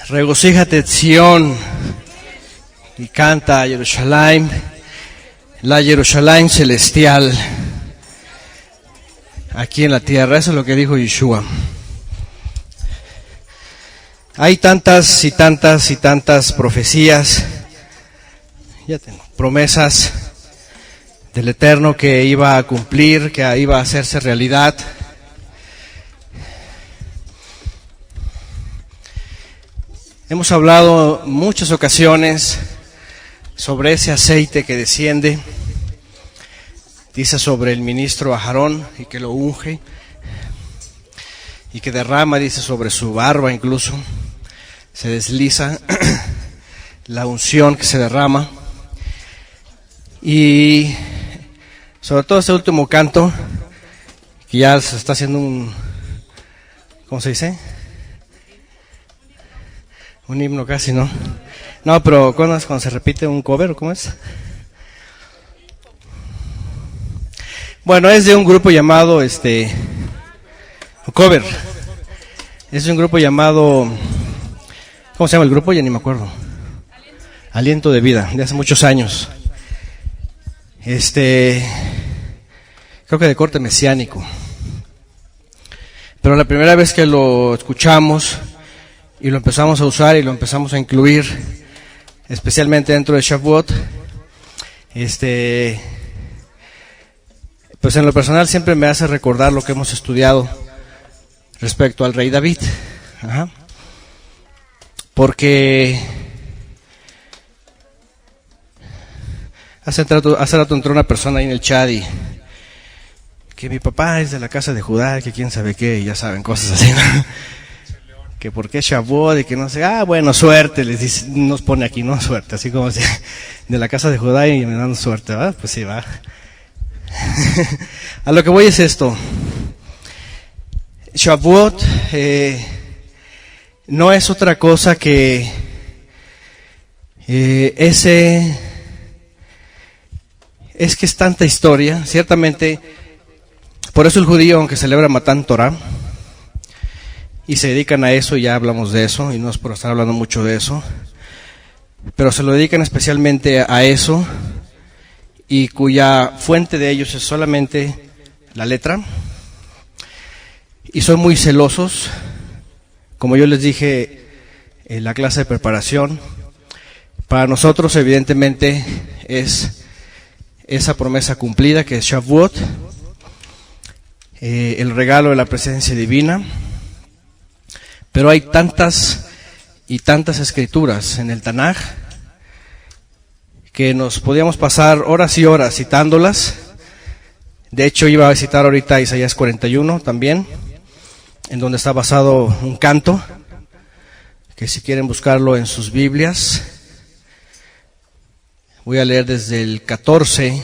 Regocíjate, Sión, y canta a Jerusalén, la Jerusalén celestial, aquí en la tierra. Eso es lo que dijo Yeshua. Hay tantas y tantas y tantas profecías, promesas del Eterno que iba a cumplir, que iba a hacerse realidad. Hemos hablado en muchas ocasiones sobre ese aceite que desciende. Dice sobre el ministro Aarón y que lo unge y que derrama, dice, sobre su barba incluso. Se desliza la unción que se derrama. Y sobre todo este último canto, que ya se está haciendo un, ¿cómo se dice? Un himno casi, ¿no? No, pero ¿cuándo es cuando se repite un cover? ¿Cómo es? Bueno, es de un grupo llamado, cover. Es un grupo llamado, ¿cómo se llama el grupo? Ya ni me acuerdo. Aliento de Vida, de hace muchos años. Creo que de corte mesiánico. Pero la primera vez que lo escuchamos y lo empezamos a usar y lo empezamos a incluir, especialmente dentro de Shavuot, pues en lo personal siempre me hace recordar lo que hemos estudiado respecto al rey David. Ajá. Porque hace rato entró una persona ahí en el chat y que mi papá es de la casa de Judá, que quién sabe qué, y ya saben, cosas así, ¿no? Que por qué Shavuot y que no sé, bueno, suerte, les dice, nos pone aquí, ¿no? Suerte, así como si de la casa de Judá y me dan suerte, ¿verdad? Pues sí, va. A lo que voy es esto. Shavuot no es otra cosa que es que es tanta historia, ciertamente. Por eso el judío, aunque celebra Matán Torah y se dedican a eso, y ya hablamos de eso, y no es por estar hablando mucho de eso, pero se lo dedican especialmente a eso, y cuya fuente de ellos es solamente la letra, y son muy celosos, como yo les dije en la clase de preparación. Para nosotros evidentemente es esa promesa cumplida que es Shavuot, el regalo de la presencia divina. Pero hay tantas y tantas escrituras en el Tanaj que nos podíamos pasar horas y horas citándolas. De hecho, iba a citar ahorita Isaías 41 también, en donde está basado un canto, que si quieren buscarlo en sus Biblias, voy a leer desde el 14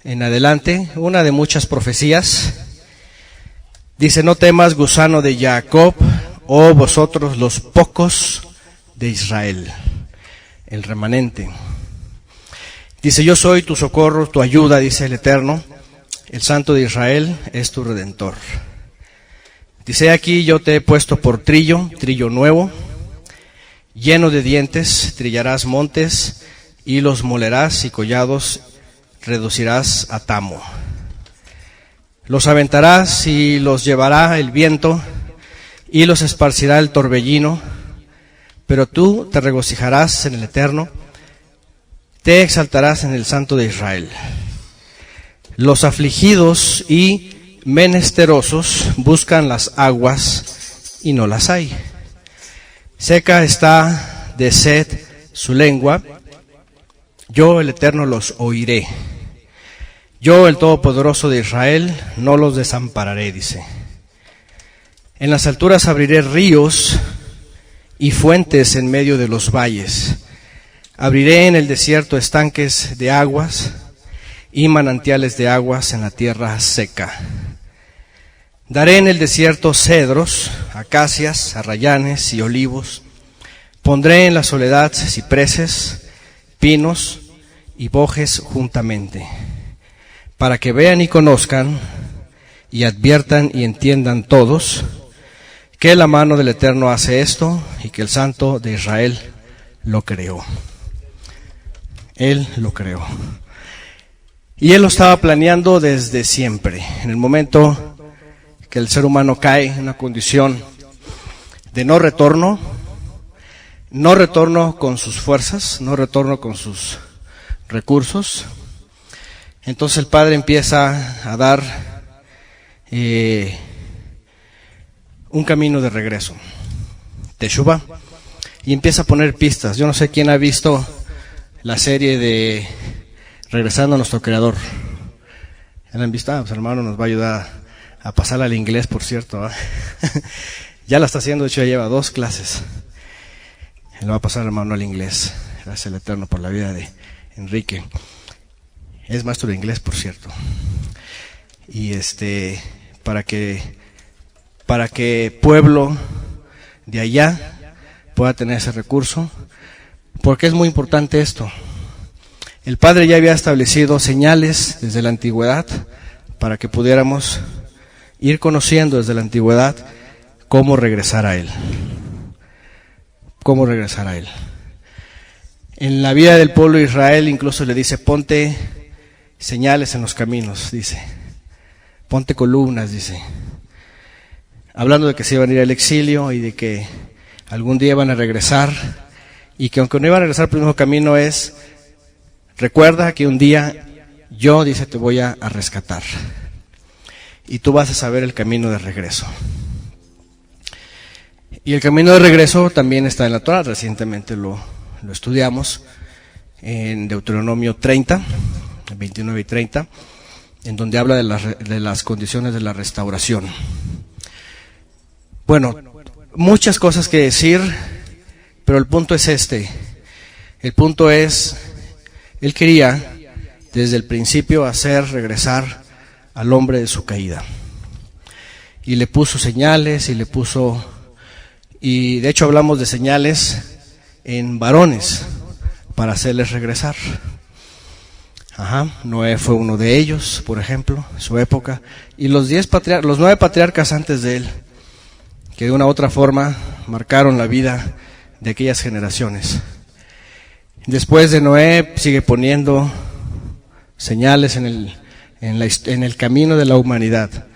en adelante, una de muchas profecías. Dice: no temas, gusano de Jacob, oh vosotros los pocos de Israel, el remanente. Dice: yo soy tu socorro, tu ayuda, dice el Eterno, el Santo de Israel es tu Redentor. Dice: aquí yo te he puesto por trillo nuevo, lleno de dientes, trillarás montes y los molerás, y collados reducirás a tamo. Los aventarás y los llevará el viento y los esparcirá el torbellino, pero tú te regocijarás en el Eterno, te exaltarás en el Santo de Israel. Los afligidos y menesterosos buscan las aguas y no las hay. Seca está de sed su lengua, yo el Eterno los oiré. Yo, el Todopoderoso de Israel, no los desampararé, dice. En las alturas abriré ríos y fuentes en medio de los valles. Abriré en el desierto estanques de aguas y manantiales de aguas en la tierra seca. Daré en el desierto cedros, acacias, arrayanes y olivos. Pondré en la soledad cipreses, pinos y bojes juntamente, para que vean y conozcan y adviertan y entiendan todos que la mano del Eterno hace esto y que el Santo de Israel lo creó. Él lo creó. Y Él lo estaba planeando desde siempre. En el momento que el ser humano cae en una condición de no retorno con sus fuerzas, no retorno con sus recursos, entonces el Padre empieza a dar un camino de regreso, Teshuvah, y empieza a poner pistas. Yo no sé quién ha visto la serie de Regresando a nuestro Creador. ¿Ya la han visto? Pues hermano nos va a ayudar a pasarla al inglés, por cierto. Ya la está haciendo, de hecho ya lleva 2 clases. Él va a pasar, hermano, al inglés. Gracias al Eterno por la vida de Enrique. Es maestro de inglés, por cierto. Y para que pueblo de allá pueda tener ese recurso, porque es muy importante esto. El Padre ya había establecido señales desde la antigüedad para que pudiéramos ir conociendo desde la antigüedad cómo regresar a Él. Cómo regresar a Él. En la vida del pueblo de Israel incluso le dice, ponte señales en los caminos, dice. Ponte columnas, dice. Hablando de que se iban a ir al exilio y de que algún día iban a regresar, y que aunque no iban a regresar por el mismo camino es, recuerda que un día yo, dice, te voy a rescatar. Y tú vas a saber el camino de regreso. Y el camino de regreso también está en la Torah. Recientemente lo estudiamos en Deuteronomio 30, 29 y 30, en donde habla de las condiciones de la restauración. Bueno, muchas cosas que decir, pero el punto es este. El punto es, Él quería desde el principio hacer regresar al hombre de su caída. Y le puso señales y de hecho hablamos de señales en varones para hacerles regresar. Noé fue uno de ellos, por ejemplo, en su época, y los 9 patriarcas antes de él, que de una u otra forma marcaron la vida de aquellas generaciones. Después de Noé sigue poniendo señales en el camino de la humanidad.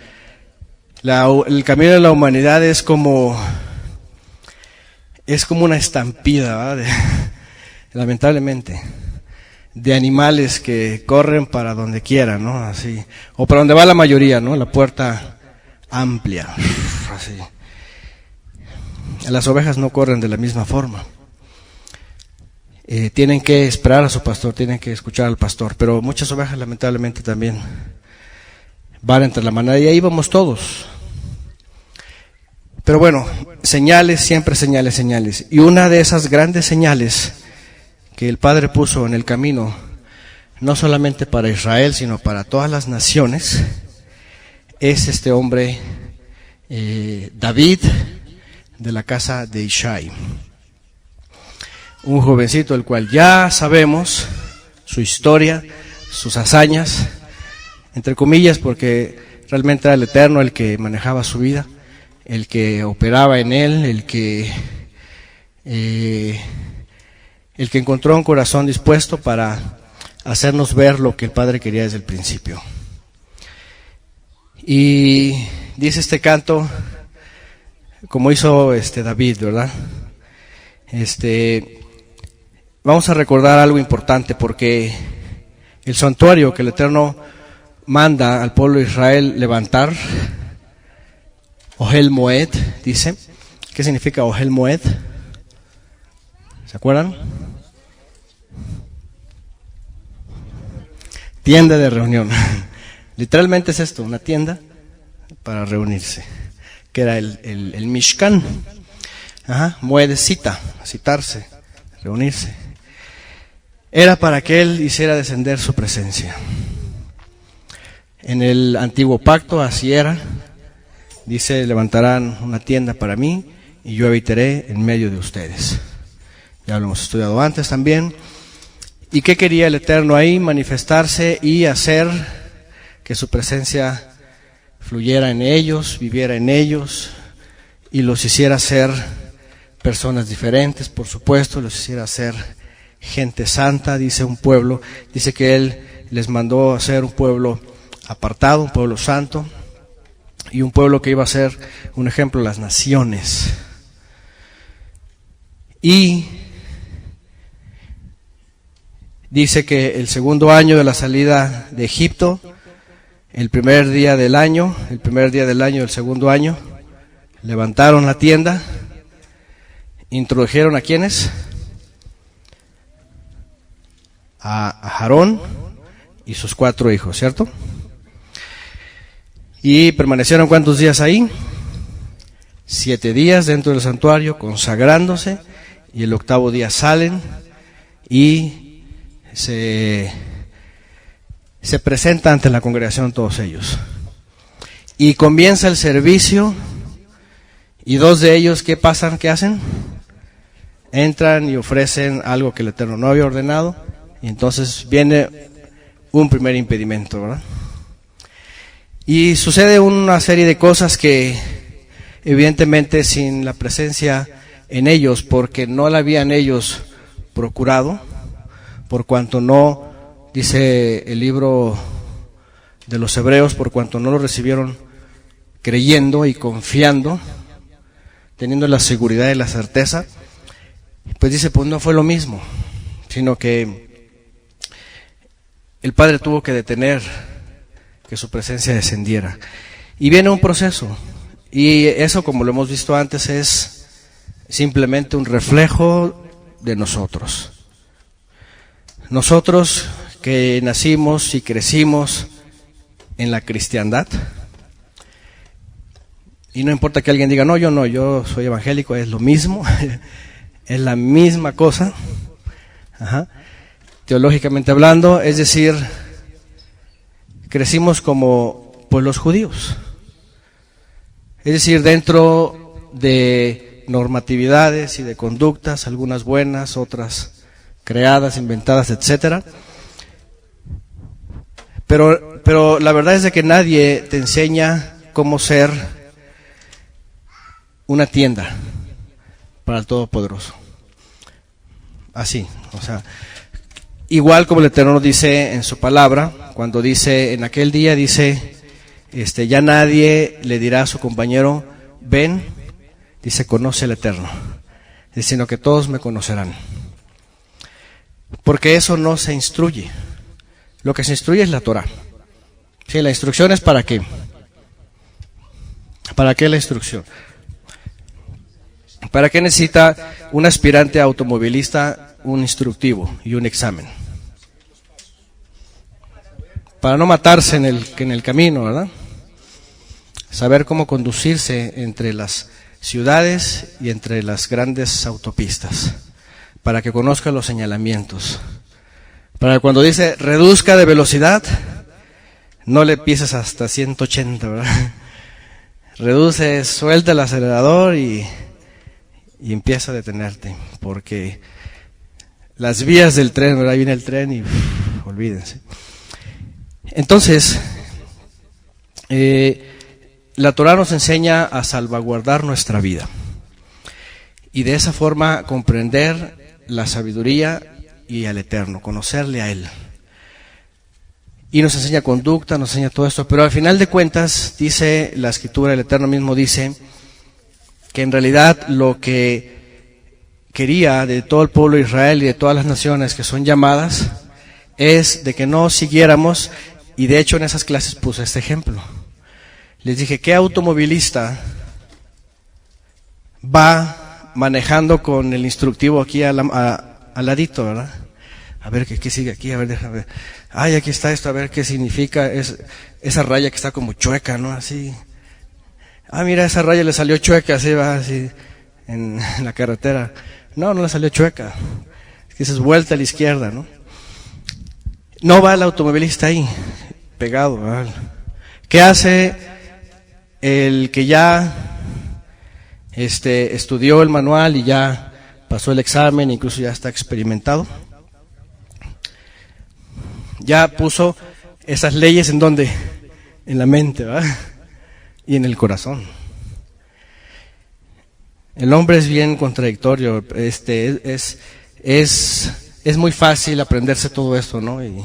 El camino de la humanidad es como una estampida, ¿verdad? Lamentablemente, de animales que corren para donde quieran, ¿no? Así, o para donde va la mayoría, ¿no? La puerta amplia, así. Las ovejas no corren de la misma forma. Tienen que esperar a su pastor, tienen que escuchar al pastor, pero muchas ovejas lamentablemente también van entre la manada y ahí vamos todos. Pero bueno, señales, siempre señales, señales. Y una de esas grandes señales que el Padre puso en el camino, no solamente para Israel, sino para todas las naciones, es este hombre, David, de la casa de Ishai. Un jovencito el cual ya sabemos su historia, sus hazañas, entre comillas, porque realmente era el Eterno el que manejaba su vida, el que operaba en él, el que encontró un corazón dispuesto para hacernos ver lo que el Padre quería desde el principio. Y dice este canto, como hizo David, ¿verdad? Vamos a recordar algo importante, porque el santuario que el Eterno manda al pueblo de Israel levantar, Ohel Moed, dice. ¿Qué significa Ohel Moed? ¿Se acuerdan? Tienda de reunión. Literalmente es esto, una tienda para reunirse, que era el Mishkan. Moed es cita, citarse, reunirse. Era para que Él hiciera descender su presencia. En el antiguo pacto así era. Dice, levantarán una tienda para mí y yo habitaré en medio de ustedes. Ya lo hemos estudiado antes también. ¿Y qué quería el Eterno ahí? Manifestarse y hacer que su presencia fluyera en ellos, viviera en ellos y los hiciera ser personas diferentes, por supuesto, los hiciera ser gente santa, dice un pueblo, dice que Él les mandó a ser un pueblo apartado, un pueblo santo, y un pueblo que iba a ser un ejemplo a las naciones. Y dice que el segundo año de la salida de Egipto, el primer día del año del segundo año, levantaron la tienda, introdujeron a ¿quiénes? A Aarón y sus 4 hijos, ¿cierto? Y permanecieron ¿cuántos días ahí? 7 días dentro del santuario, consagrándose, y el 8º día salen y se presenta ante la congregación todos ellos. Y comienza el servicio, y 2 de ellos, ¿qué pasan? ¿Qué hacen? Entran y ofrecen algo que el Eterno no había ordenado, y entonces viene un primer impedimento, ¿verdad? Y sucede una serie de cosas que evidentemente sin la presencia en ellos, porque no la habían ellos procurado, por cuanto no, dice el libro de los Hebreos, por cuanto no lo recibieron creyendo y confiando, teniendo la seguridad y la certeza, pues dice, pues no fue lo mismo, sino que el Padre tuvo que detener que su presencia descendiera. Y viene un proceso, y eso, como lo hemos visto antes, es simplemente un reflejo de nosotros. Nosotros que nacimos y crecimos en la cristiandad, y no importa que alguien diga, no, yo soy evangélico, es lo mismo, es la misma cosa, teológicamente hablando, es decir, crecimos como pues los judíos, es decir, dentro de normatividades y de conductas, algunas buenas, otras creadas, inventadas, etcétera. Pero la verdad es de que nadie te enseña cómo ser una tienda para el Todopoderoso. Así, o sea, igual como el Eterno dice en su palabra, cuando dice, en aquel día dice, ya nadie le dirá a su compañero, ven, dice, conoce al Eterno, sino que todos me conocerán. Porque eso no se instruye. Lo que se instruye es la Torah. Sí, la instrucción es ¿para qué? ¿Para qué la instrucción? ¿Para qué necesita un aspirante automovilista un instructivo y un examen? Para no matarse en el camino, ¿verdad? Saber cómo conducirse entre las ciudades y entre las grandes autopistas, para que conozca los señalamientos. Para que cuando dice reduzca de velocidad, no le pises hasta 180, ¿verdad? Reduce, suelta el acelerador y empieza a detenerte, porque las vías del tren, ¿verdad? Ahí viene el tren y olvídense. Entonces, la Torah nos enseña a salvaguardar nuestra vida y de esa forma comprender la sabiduría y al Eterno, conocerle a Él. Y nos enseña conducta, nos enseña todo esto, pero al final de cuentas, dice la Escritura, el Eterno mismo dice que en realidad lo que quería de todo el pueblo de Israel y de todas las naciones que son llamadas es de que no siguiéramos, y de hecho en esas clases puse este ejemplo. Les dije, ¿qué automovilista va manejando con el instructivo aquí al ladito, verdad? A ver, ¿qué sigue aquí? A ver, déjame ver. Ay, aquí está esto, a ver qué significa esa raya que está como chueca, ¿no? Así. Ah, mira, esa raya le salió chueca, así va, así, en la carretera. No le salió chueca. Es que es vuelta a la izquierda, ¿no? No va el automovilista ahí, pegado, ¿verdad? ¿Qué hace el que ya estudió el manual y ya pasó el examen, incluso ya está experimentado? Ya puso esas leyes ¿en dónde? En la mente, ¿verdad? Y en el corazón. El hombre es bien contradictorio, es muy fácil aprenderse todo esto, ¿no? Y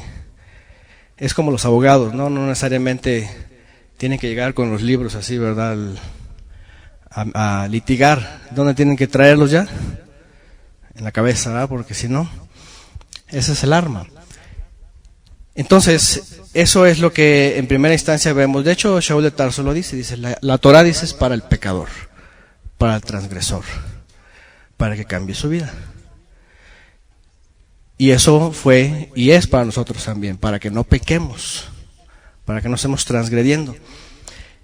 es como los abogados, ¿no? No necesariamente tienen que llegar con los libros así, ¿verdad? A litigar. ¿Dónde tienen que traerlos ya? En la cabeza, ¿verdad? Porque si no, ese es el arma. Entonces, eso es lo que en primera instancia vemos. De hecho, Shaul de Tarso lo dice, la Torah dice es para el pecador, para el transgresor, para que cambie su vida. Y eso fue y es para nosotros también, para que no pequemos, para que no estemos transgrediendo.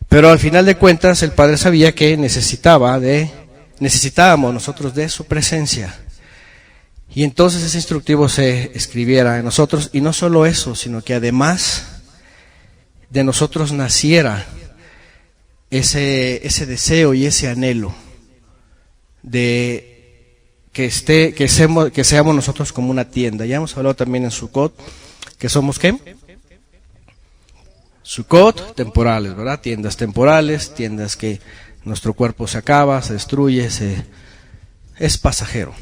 Pero al final de cuentas, el Padre sabía que necesitábamos nosotros de su presencia. Y entonces ese instructivo se escribiera en nosotros, y no solo eso, sino que además de nosotros naciera ese deseo y ese anhelo de que seamos nosotros como una tienda. Ya hemos hablado también en Sukkot, que somos ¿qué? Sukkot, temporales, ¿verdad? Tiendas temporales, tiendas que nuestro cuerpo se acaba, se destruye, es pasajero.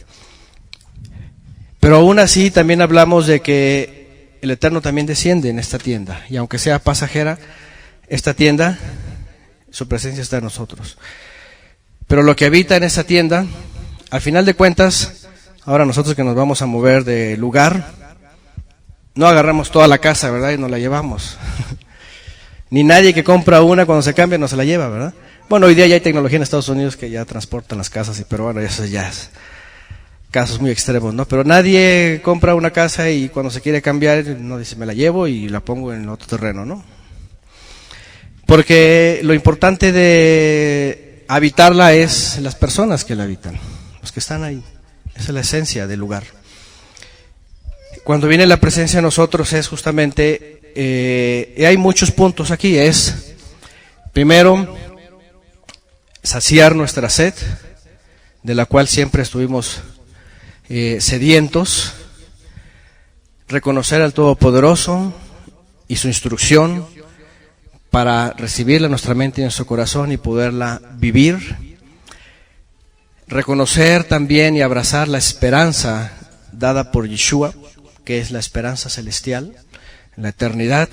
Pero aún así también hablamos de que el Eterno también desciende en esta tienda, y aunque sea pasajera, esta tienda, su presencia está en nosotros. Pero lo que habita en esta tienda, al final de cuentas, ahora nosotros que nos vamos a mover de lugar, no agarramos toda la casa, ¿verdad? Y nos la llevamos. Ni nadie que compra una cuando se cambia no se la lleva, ¿verdad? Bueno, hoy día ya hay tecnología en Estados Unidos que ya transportan las casas, pero bueno, eso ya es casos muy extremos, ¿no? Pero nadie compra una casa y cuando se quiere cambiar, no dice, me la llevo y la pongo en otro terreno, ¿no? Porque lo importante de habitarla es las personas que la habitan, los que están ahí. Esa es la esencia del lugar. Cuando viene la presencia de nosotros es justamente, hay muchos puntos aquí, es, primero, saciar nuestra sed, de la cual siempre estuvimos sedientos, reconocer al Todopoderoso y su instrucción para recibirla en nuestra mente y en nuestro corazón y poderla vivir, reconocer también y abrazar la esperanza dada por Yeshua, que es la esperanza celestial, la eternidad,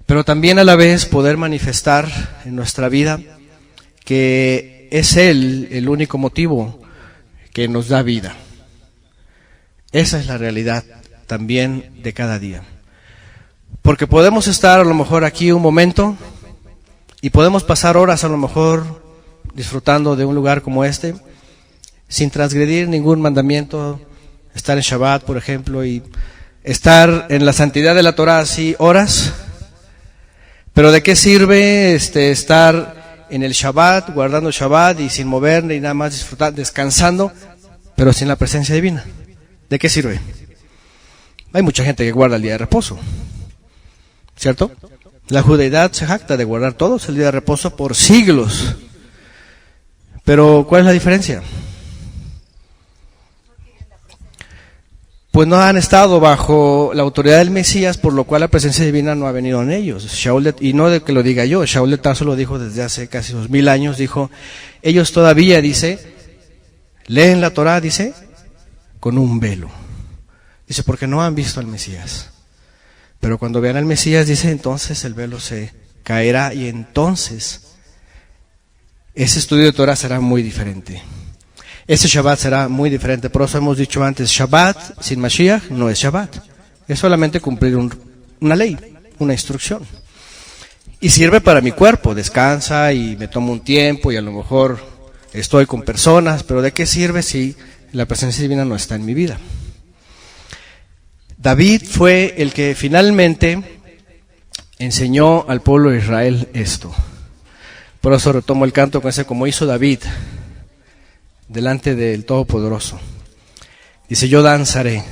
pero también a la vez poder manifestar en nuestra vida que es Él el único motivo que nos da vida. Esa es la realidad también de cada día. Porque podemos estar a lo mejor aquí un momento y podemos pasar horas a lo mejor disfrutando de un lugar como este, sin transgredir ningún mandamiento, estar en Shabbat, por ejemplo, y estar en la santidad de la Torah así horas. Pero ¿de qué sirve estar en el Shabbat, guardando Shabbat y sin moverme y nada más disfrutar, descansando, pero sin la presencia divina? ¿De qué sirve? Hay mucha gente que guarda el día de reposo, ¿cierto? La judeidad se jacta de guardar todos el día de reposo por siglos. Pero ¿cuál es la diferencia? Pues no han estado bajo la autoridad del Mesías, por lo cual la presencia divina no ha venido en ellos. Y no de que lo diga yo, Shaul de Tarso lo dijo desde hace casi 2000 años, dijo, ellos todavía, dice, leen la Torah, dice, con un velo. Dice, porque no han visto al Mesías. Pero cuando vean al Mesías, dice, entonces el velo se caerá y entonces ese estudio de Torah será muy diferente. Ese Shabbat será muy diferente. Por eso hemos dicho antes, Shabbat sin Mashiach no es Shabbat. Es solamente cumplir una ley, una instrucción. Y sirve para mi cuerpo, descansa y me tomo un tiempo y a lo mejor estoy con personas, pero ¿de qué sirve si la presencia divina no está en mi vida? David fue el que finalmente enseñó al pueblo de Israel esto. Por eso retomo el canto con ese, como hizo David delante del Todopoderoso. Dice, yo danzaré.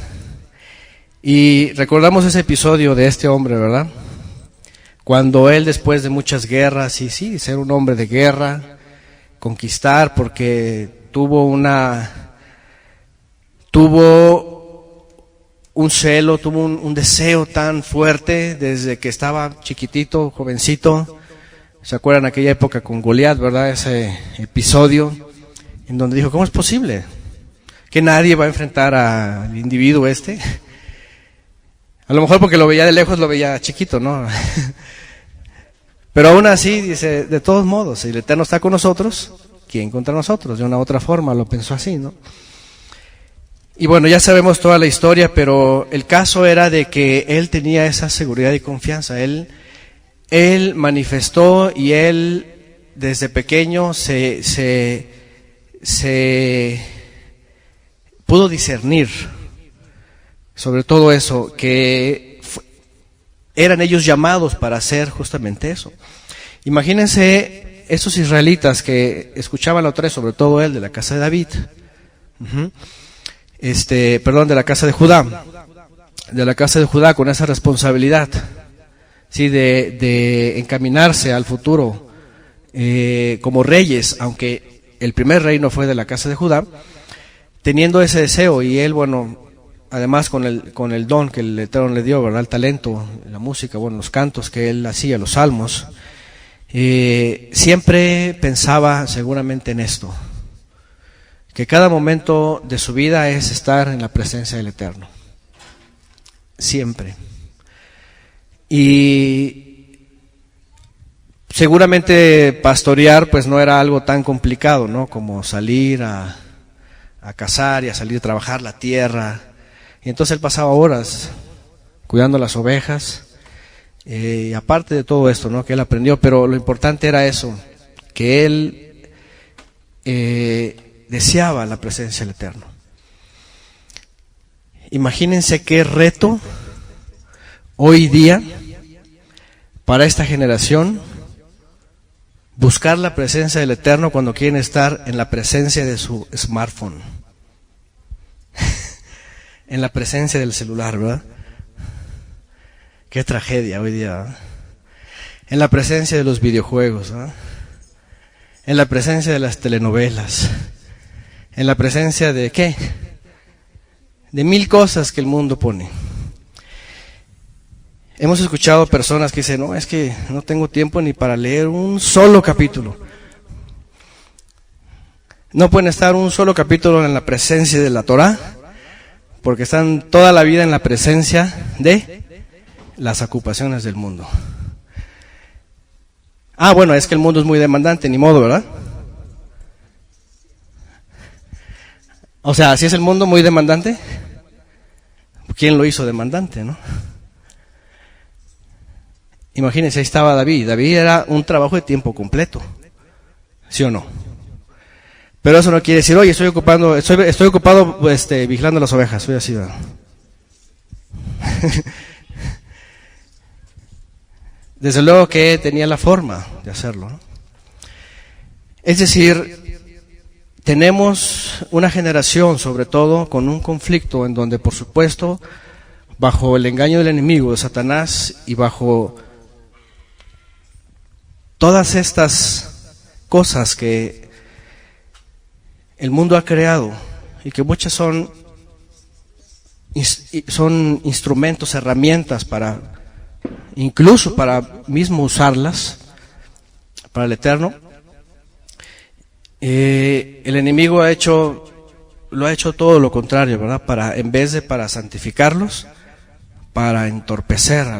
Y recordamos ese episodio de este hombre, ¿verdad? Cuando él, después de muchas guerras, y sí, ser un hombre de guerra, conquistar, porque tuvo un celo, tuvo un deseo tan fuerte desde que estaba chiquitito, jovencito. ¿Se acuerdan aquella época con Goliat, verdad? Ese episodio en donde dijo, ¿cómo es posible que nadie va a enfrentar al individuo este? A lo mejor porque lo veía de lejos, lo veía chiquito, ¿no? Pero aún así, dice, de todos modos, si el Eterno está con nosotros, ¿quién contra nosotros? De una u otra forma lo pensó así, ¿no? Y bueno, ya sabemos toda la historia, pero el caso era de que él tenía esa seguridad y confianza. Él manifestó y él desde pequeño se pudo discernir sobre todo eso, que eran ellos llamados para hacer justamente eso. Imagínense esos israelitas que escuchaban la otra vez, sobre todo él, de la casa de David, de la casa de Judá, con esa responsabilidad, sí, de encaminarse al futuro como reyes, aunque el primer reino fue de la casa de Judá, teniendo ese deseo, y él, bueno, además con el don que el Eterno le dio, ¿verdad? El talento, la música, bueno, los cantos que él hacía, los salmos, siempre pensaba seguramente en esto, que cada momento de su vida es estar en la presencia del Eterno, siempre. Y seguramente pastorear pues no era algo tan complicado, ¿no? Como salir a cazar y a salir a trabajar la tierra. Y entonces él pasaba horas cuidando las ovejas, y aparte de todo esto, ¿no? Que él aprendió, pero lo importante era eso, que él deseaba la presencia del Eterno. Imagínense qué reto hoy día para esta generación buscar la presencia del Eterno cuando quieren estar en la presencia de su smartphone, en la presencia del celular, ¿verdad? Qué tragedia hoy día, ¿verdad? En la presencia de los videojuegos, ¿verdad? En la presencia de las telenovelas, en la presencia de ¿qué? De mil cosas que el mundo pone. Hemos escuchado personas que dicen, no, es que no tengo tiempo ni para leer un solo capítulo. No pueden estar un solo capítulo en la presencia de la Torá, porque están toda la vida en la presencia de las ocupaciones del mundo. Bueno, es que el mundo es muy demandante, ni modo, ¿verdad? O sea, si es el mundo muy demandante, ¿quién lo hizo demandante, no? Imagínense, ahí estaba David. David era un trabajo de tiempo completo, ¿sí o no? Pero eso no quiere decir, oye, estoy ocupado vigilando las ovejas, soy así, ¿verdad? Desde luego que tenía la forma de hacerlo, ¿no? Es decir, tenemos una generación, sobre todo, con un conflicto en donde, por supuesto, bajo el engaño del enemigo, de Satanás, y bajo todas estas cosas que el mundo ha creado, y que muchas son instrumentos, herramientas incluso para mismo usarlas para el Eterno, el enemigo lo ha hecho todo lo contrario, ¿verdad? En vez de para santificarlos, para entorpecer a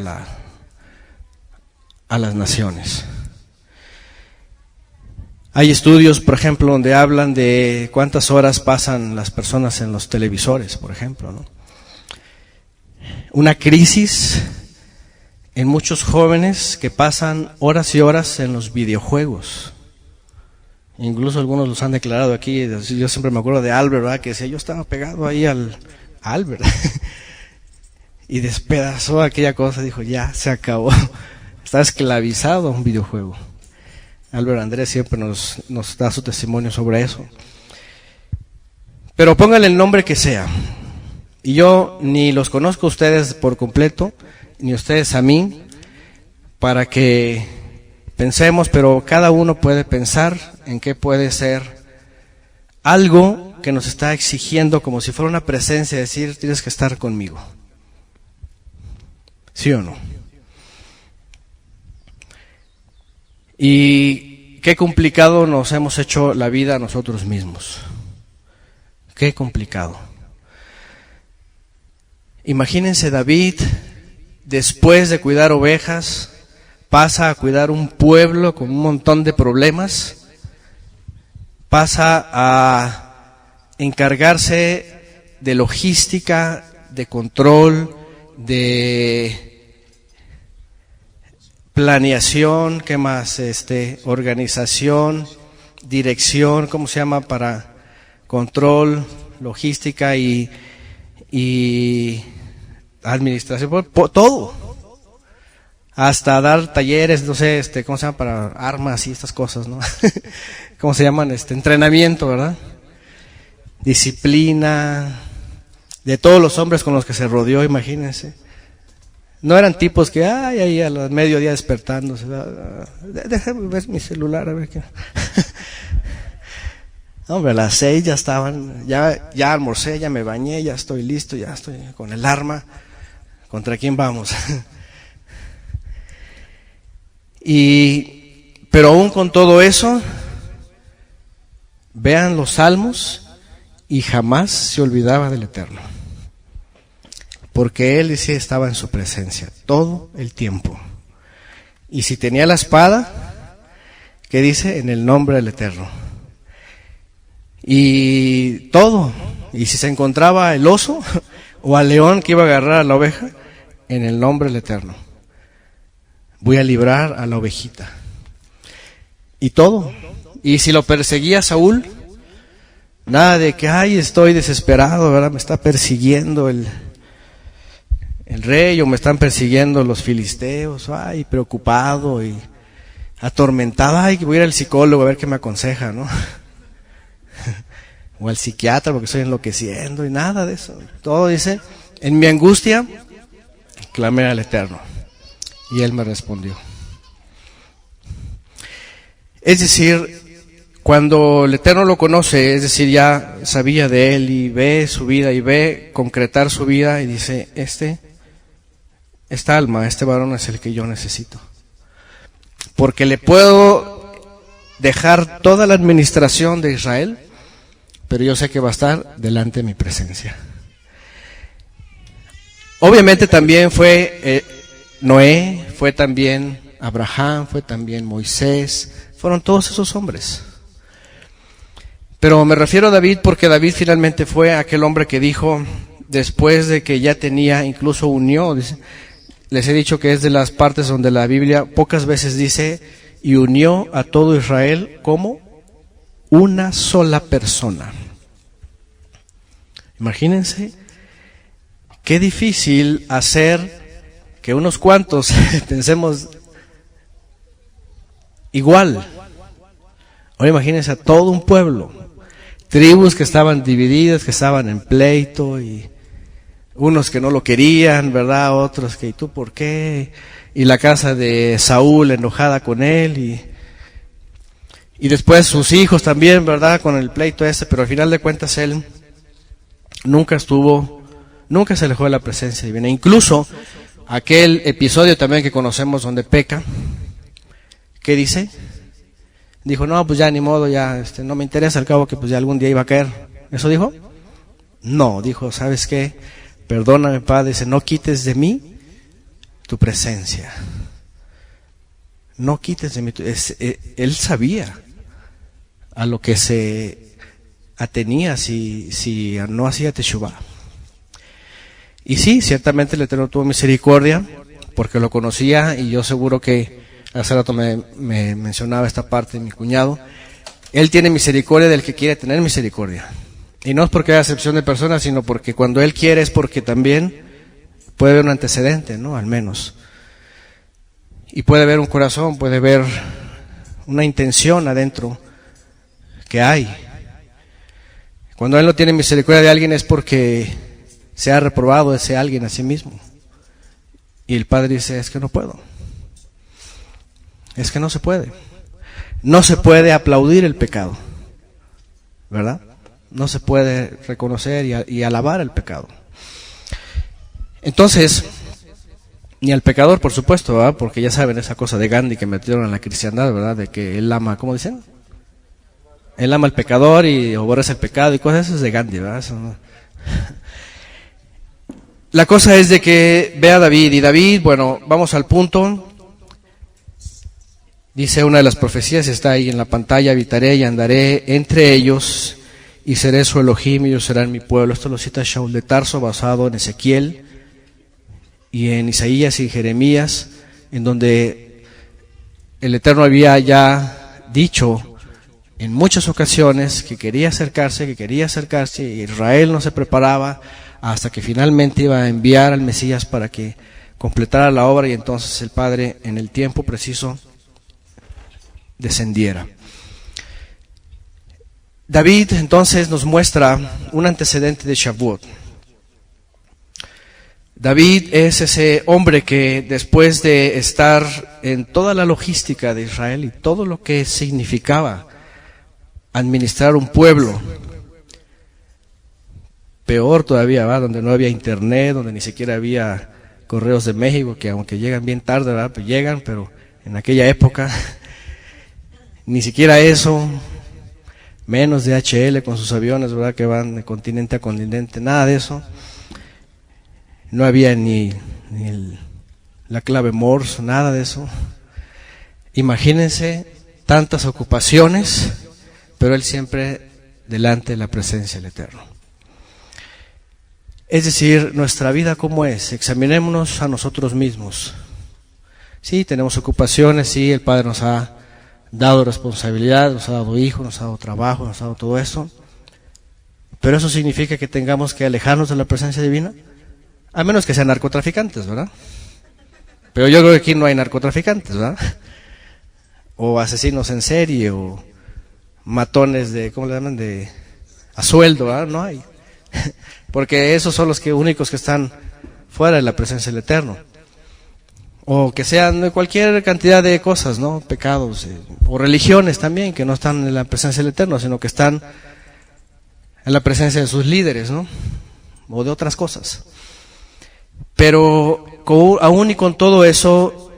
las naciones. Hay estudios, por ejemplo, donde hablan de cuántas horas pasan las personas en los televisores, por ejemplo, ¿no? Una crisis en muchos jóvenes que pasan horas y horas en los videojuegos. Incluso algunos los han declarado aquí. Yo siempre me acuerdo de Albert, ¿verdad? Que decía, yo estaba pegado ahí al Albert y despedazó aquella cosa, dijo, ya, se acabó. Está esclavizado a un videojuego. Albert Andrés siempre nos da su testimonio sobre eso. Pero pónganle el nombre que sea. Y yo ni los conozco a ustedes por completo, ni ustedes a mí, para que pensemos, pero cada uno puede pensar en qué puede ser algo que nos está exigiendo, como si fuera una presencia, decir, tienes que estar conmigo. ¿Sí o no? Y qué complicado nos hemos hecho la vida a nosotros mismos. Qué complicado. Imagínense David, después de cuidar ovejas, pasa a cuidar un pueblo con un montón de problemas, pasa a encargarse de logística, de control, de planeación, ¿qué más? Organización, dirección, ¿cómo se llama? Para control, logística y administración, todo. Hasta dar talleres, no sé, ¿cómo se llama? Para armas y estas cosas, ¿no? ¿Cómo se llaman? Entrenamiento, ¿verdad? Disciplina, de todos los hombres con los que se rodeó, imagínense. No eran tipos que, ahí a las mediodía despertándose, déjame ver mi celular, a ver qué. Hombre, a las 6 ya estaban, ya almorcé, ya me bañé, ya estoy listo, ya estoy con el arma. ¿Contra quién vamos? Pero aún con todo eso, vean los salmos y jamás se olvidaba del Eterno. Porque él sí estaba en su presencia todo el tiempo. Y si tenía la espada, ¿qué dice? En el nombre del Eterno. Y todo. Y si se encontraba el oso o al león que iba a agarrar a la oveja, en el nombre del Eterno. Voy a librar a la ovejita. Y todo. Y si lo perseguía Saúl, nada de que, estoy desesperado, ¿verdad? Me está persiguiendo el rey, o me están persiguiendo los filisteos, preocupado y atormentado, que voy a ir al psicólogo a ver qué me aconseja, ¿no? O al psiquiatra porque estoy enloqueciendo, y nada de eso. Todo dice, en mi angustia, clamé al Eterno, y Él me respondió. Es decir, cuando el Eterno lo conoce, es decir, ya sabía de Él, y ve su vida, y ve concretar su vida, y dice, esta alma, este varón es el que yo necesito. Porque le puedo dejar toda la administración de Israel, pero yo sé que va a estar delante de mi presencia. Obviamente también fue Noé, fue también Abraham, fue también Moisés, fueron todos esos hombres. Pero me refiero a David porque David finalmente fue aquel hombre que dijo, después de que ya tenía, incluso unió, dice, les he dicho que es de las partes donde la Biblia pocas veces dice, y unió a todo Israel como una sola persona. Imagínense qué difícil hacer que unos cuantos pensemos igual. Ahora imagínense a todo un pueblo, tribus que estaban divididas, que estaban en pleito, y unos que no lo querían, ¿verdad? Otros que, ¿y tú por qué? Y la casa de Saúl enojada con él, y después sus hijos también, ¿verdad? Con el pleito pero al final de cuentas él nunca se alejó de la presencia divina. Incluso aquel episodio también que conocemos donde peca, ¿qué dice? Dijo, no, pues ya ni modo, ya no me interesa, al cabo que pues ya algún día iba a caer. ¿Eso dijo? No, dijo, ¿sabes qué? Perdóname, Padre, dice, no quites de mí tu presencia. No quites de mí él sabía a lo que se atenía si no hacía teshuvá. Y sí, ciertamente el Eterno tuvo misericordia, porque lo conocía, y yo seguro que hace rato me mencionaba esta parte de mi cuñado. Él tiene misericordia del que quiere tener misericordia. Y no es porque haya acepción de personas, sino porque cuando Él quiere es porque también puede haber un antecedente, ¿no? Al menos. Y puede haber un corazón, puede haber una intención adentro que hay. Cuando Él no tiene misericordia de alguien es porque se ha reprobado ese alguien a sí mismo. Y el Padre dice, es que no puedo. Es que no se puede. No se puede aplaudir el pecado, ¿verdad? No se puede reconocer y alabar el pecado. Entonces, Ni al pecador, por supuesto, ¿verdad? Porque ya saben esa cosa de Gandhi que metieron en la cristiandad, ¿verdad? De que él ama, ¿cómo dicen? Él ama al pecador y aborrece el pecado y cosas, eso es de Gandhi, ¿verdad? Eso no. La cosa es de que ve a David, y David, bueno, vamos al punto. Dice una de las profecías, está ahí en la pantalla: habitaré y andaré entre ellos, y seré su Elohim, y ellos serán mi pueblo. Esto lo cita Shaul de Tarso, basado en Ezequiel y en Isaías y Jeremías, en donde el Eterno había ya dicho en muchas ocasiones que quería acercarse, y Israel no se preparaba hasta que finalmente iba a enviar al Mesías para que completara la obra, y entonces el Padre en el tiempo preciso descendiera. David entonces nos muestra un antecedente de Shavuot. David es ese hombre que, después de estar en toda la logística de Israel y todo lo que significaba administrar un pueblo, peor todavía, ¿verdad? Donde no había internet, donde ni siquiera había correos de México, que aunque llegan bien tarde, ¿verdad? Pues llegan, pero en aquella época ni siquiera eso, menos DHL con sus aviones, ¿verdad? Que van de continente a continente, nada de eso. No había ni la clave Morse, nada de eso. Imagínense tantas ocupaciones, pero él siempre delante de la presencia del Eterno. Es decir, nuestra vida, ¿cómo es? Examinémonos a nosotros mismos. Sí, tenemos ocupaciones, sí, el Padre nos ha dado responsabilidad, nos ha dado hijos, nos ha dado trabajo, nos ha dado todo eso. Pero eso significa que tengamos que alejarnos de la presencia divina, a menos que sean narcotraficantes, ¿verdad? Pero yo creo que aquí no hay narcotraficantes, ¿verdad? O asesinos en serie, o matones de, ¿cómo le llaman? De a sueldo, ¿verdad? No hay. Porque esos son los únicos que están fuera de la presencia del Eterno. O que sean de cualquier cantidad de cosas, ¿no? Pecados, o religiones también, que no están en la presencia del Eterno, sino que están en la presencia de sus líderes, ¿no? O de otras cosas. Pero aún y con todo eso,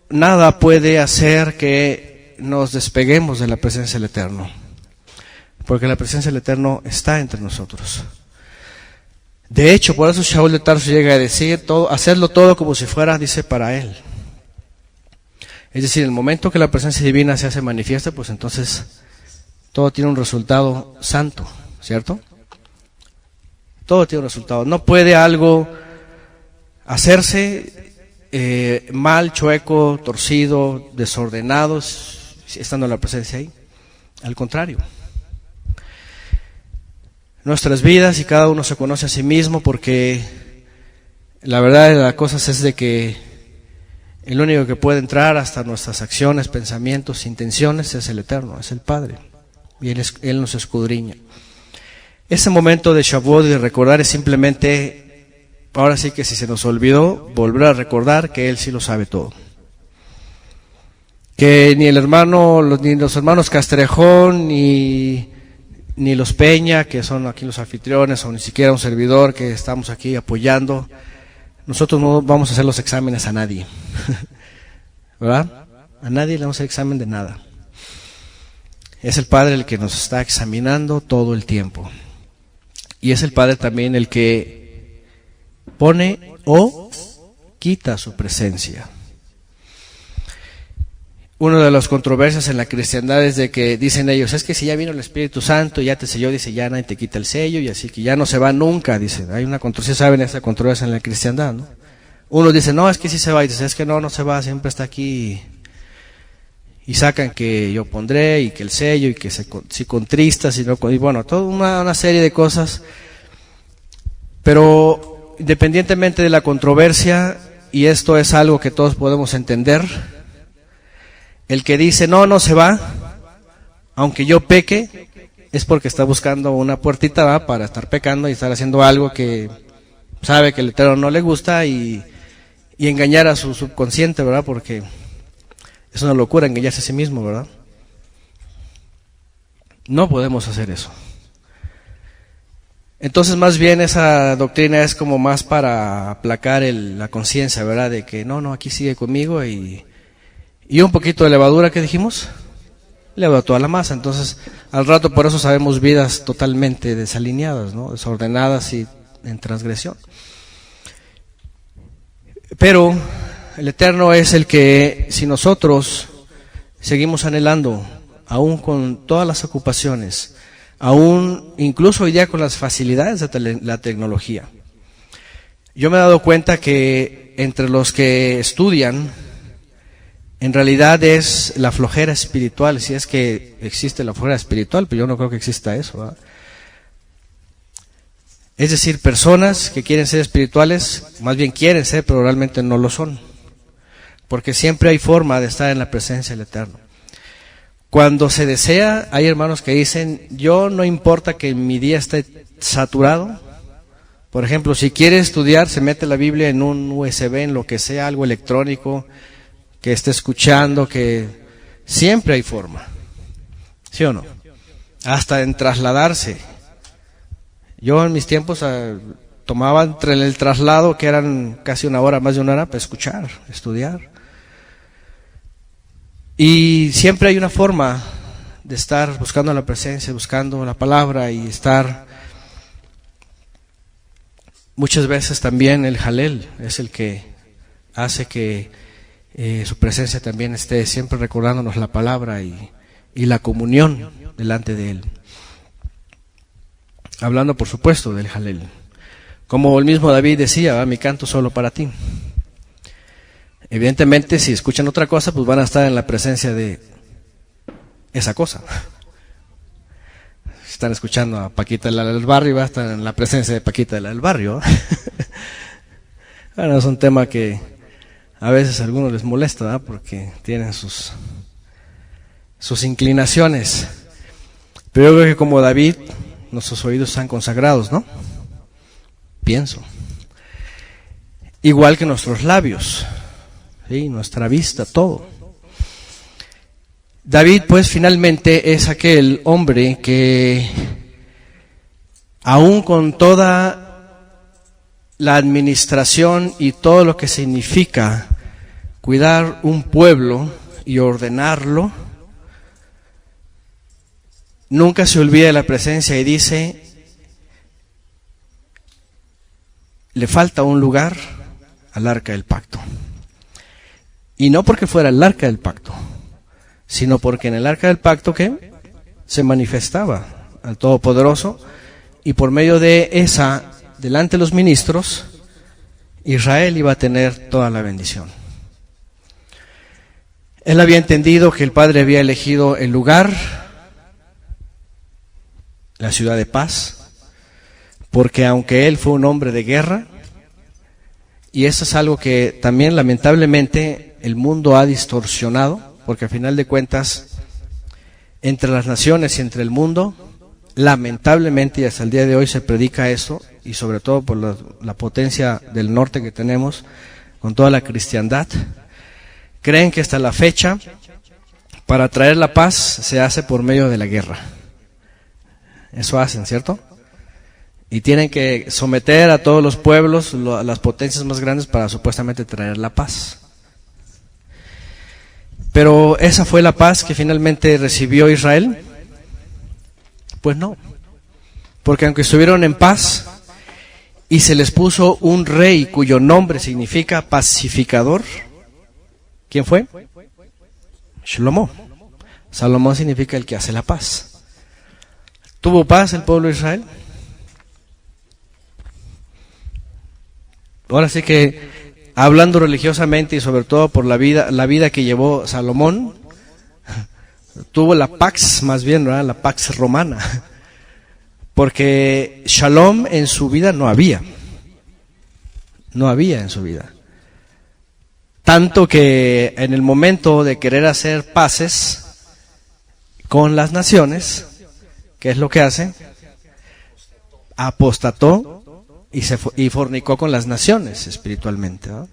nada puede hacer que nos despeguemos de la presencia del Eterno, porque la presencia del Eterno está entre nosotros. De hecho, por eso Shaul de Tarso llega a decir, hacerlo todo como si fuera, dice, para él. Es decir, el momento que la presencia divina se hace manifiesta, pues entonces todo tiene un resultado santo, ¿cierto? Todo tiene un resultado. No puede algo hacerse mal, chueco, torcido, desordenado, estando la presencia ahí. Al contrario. Nuestras vidas, y cada uno se conoce a sí mismo, porque la verdad de las cosas es de que el único que puede entrar hasta nuestras acciones, pensamientos, intenciones es el Eterno, es el Padre, y Él nos escudriña. Ese momento de Shavuot y de recordar es simplemente, ahora sí que si se nos olvidó, volver a recordar que Él sí lo sabe todo. Que ni los hermanos Castrejón, ni los Peña, que son aquí los anfitriones, o ni siquiera un servidor que estamos aquí apoyando, nosotros no vamos a hacer los exámenes a nadie, ¿verdad? A nadie le vamos a hacer examen de nada. Es el Padre el que nos está examinando todo el tiempo. Y es el Padre también el que pone o quita su presencia. Una de las controversias en la cristiandad es de que dicen ellos, es que si ya vino el Espíritu Santo, ya te selló, dice, ya nadie te quita el sello, y así que ya no se va nunca, dicen. Hay una controversia, saben esa controversia en la cristiandad, ¿no? Uno dice, no, es que sí se va, y dice, es que no se va, siempre está aquí. Y sacan que yo pondré, y que el sello, y que si contristas, y bueno, toda una serie de cosas. Pero independientemente de la controversia, y esto es algo que todos podemos entender, el que dice, no se va, aunque yo peque, es porque está buscando una puertita, ¿va?, para estar pecando y estar haciendo algo que sabe que el Eterno no le gusta, y engañar a su subconsciente, ¿verdad? Porque es una locura engañarse a sí mismo, ¿verdad? No podemos hacer eso. Entonces, más bien esa doctrina es como más para aplacar la conciencia, ¿verdad? De que no, aquí sigue conmigo y un poquito de levadura, ¿qué dijimos? Leva toda la masa. Entonces, al rato por eso sabemos vidas totalmente desalineadas, ¿no? Desordenadas y en transgresión. Pero el Eterno es el que, si nosotros seguimos anhelando, aún con todas las ocupaciones, aún incluso hoy día con las facilidades de la tecnología, yo me he dado cuenta que entre los que estudian, en realidad es la flojera espiritual, si es que existe la flojera espiritual, pero yo no creo que exista eso, ¿verdad? Es decir, personas que quieren ser espirituales, más bien quieren ser, pero realmente no lo son, porque siempre hay forma de estar en la presencia del Eterno. Cuando se desea, hay hermanos que dicen, yo no importa que mi día esté saturado. Por ejemplo, si quiere estudiar, se mete la Biblia en un USB, en lo que sea, algo electrónico, que esté escuchando, que siempre hay forma. ¿Sí o no? Hasta en trasladarse. Yo en mis tiempos tomaba entre el traslado, que eran casi una hora, más de una hora, para escuchar, estudiar. Y siempre hay una forma de estar buscando la presencia, buscando la palabra y estar. Muchas veces también el Jalel es el que hace que su presencia también esté siempre recordándonos la palabra y la comunión delante de Él. Hablando, por supuesto, del Jalel. Como el mismo David decía, mi canto solo para ti. Evidentemente, si escuchan otra cosa, pues van a estar en la presencia de esa cosa. Si están escuchando a Paquita la del barrio, va a estar en la presencia de Paquita la del barrio. Bueno, es un tema que a veces a algunos les molesta, ¿verdad? Porque tienen sus inclinaciones. Pero yo creo que como David, nuestros oídos están consagrados, ¿no? Pienso. Igual que nuestros labios. ¿Sí? Nuestra vista, todo. David, pues, finalmente es aquel hombre que, aún con toda la administración y todo lo que significa cuidar un pueblo y ordenarlo, nunca se olvida de la presencia y dice, le falta un lugar al arca del pacto. Y no porque fuera el arca del pacto, sino porque en el arca del pacto que se manifestaba al Todopoderoso, y por medio de esa, delante de los ministros, Israel iba a tener toda la bendición. Él había entendido que el Padre había elegido el lugar, la ciudad de paz, porque aunque él fue un hombre de guerra, y eso es algo que también lamentablemente el mundo ha distorsionado, porque al final de cuentas, entre las naciones y entre el mundo, lamentablemente y hasta el día de hoy se predica eso, y sobre todo por la potencia del norte que tenemos, con toda la cristiandad, creen que hasta la fecha, para traer la paz, se hace por medio de la guerra. Eso hacen, ¿cierto? Y tienen que someter a todos los pueblos, a las potencias más grandes, para supuestamente traer la paz. Pero ¿esa fue la paz que finalmente recibió Israel? Pues no. Porque aunque estuvieron en paz y se les puso un rey cuyo nombre significa pacificador, ¿quién fue? Shlomo. Salomón significa el que hace la paz. ¿Tuvo paz el pueblo de Israel? Ahora sí que, hablando religiosamente y sobre todo por la vida que llevó Salomón, tuvo la pax, más bien, ¿verdad? La pax romana, porque shalom en su vida no había en su vida, tanto que en el momento de querer hacer paces con las naciones, ¿qué es lo que hace? Apostató y fornicó con las naciones espiritualmente, ¿no?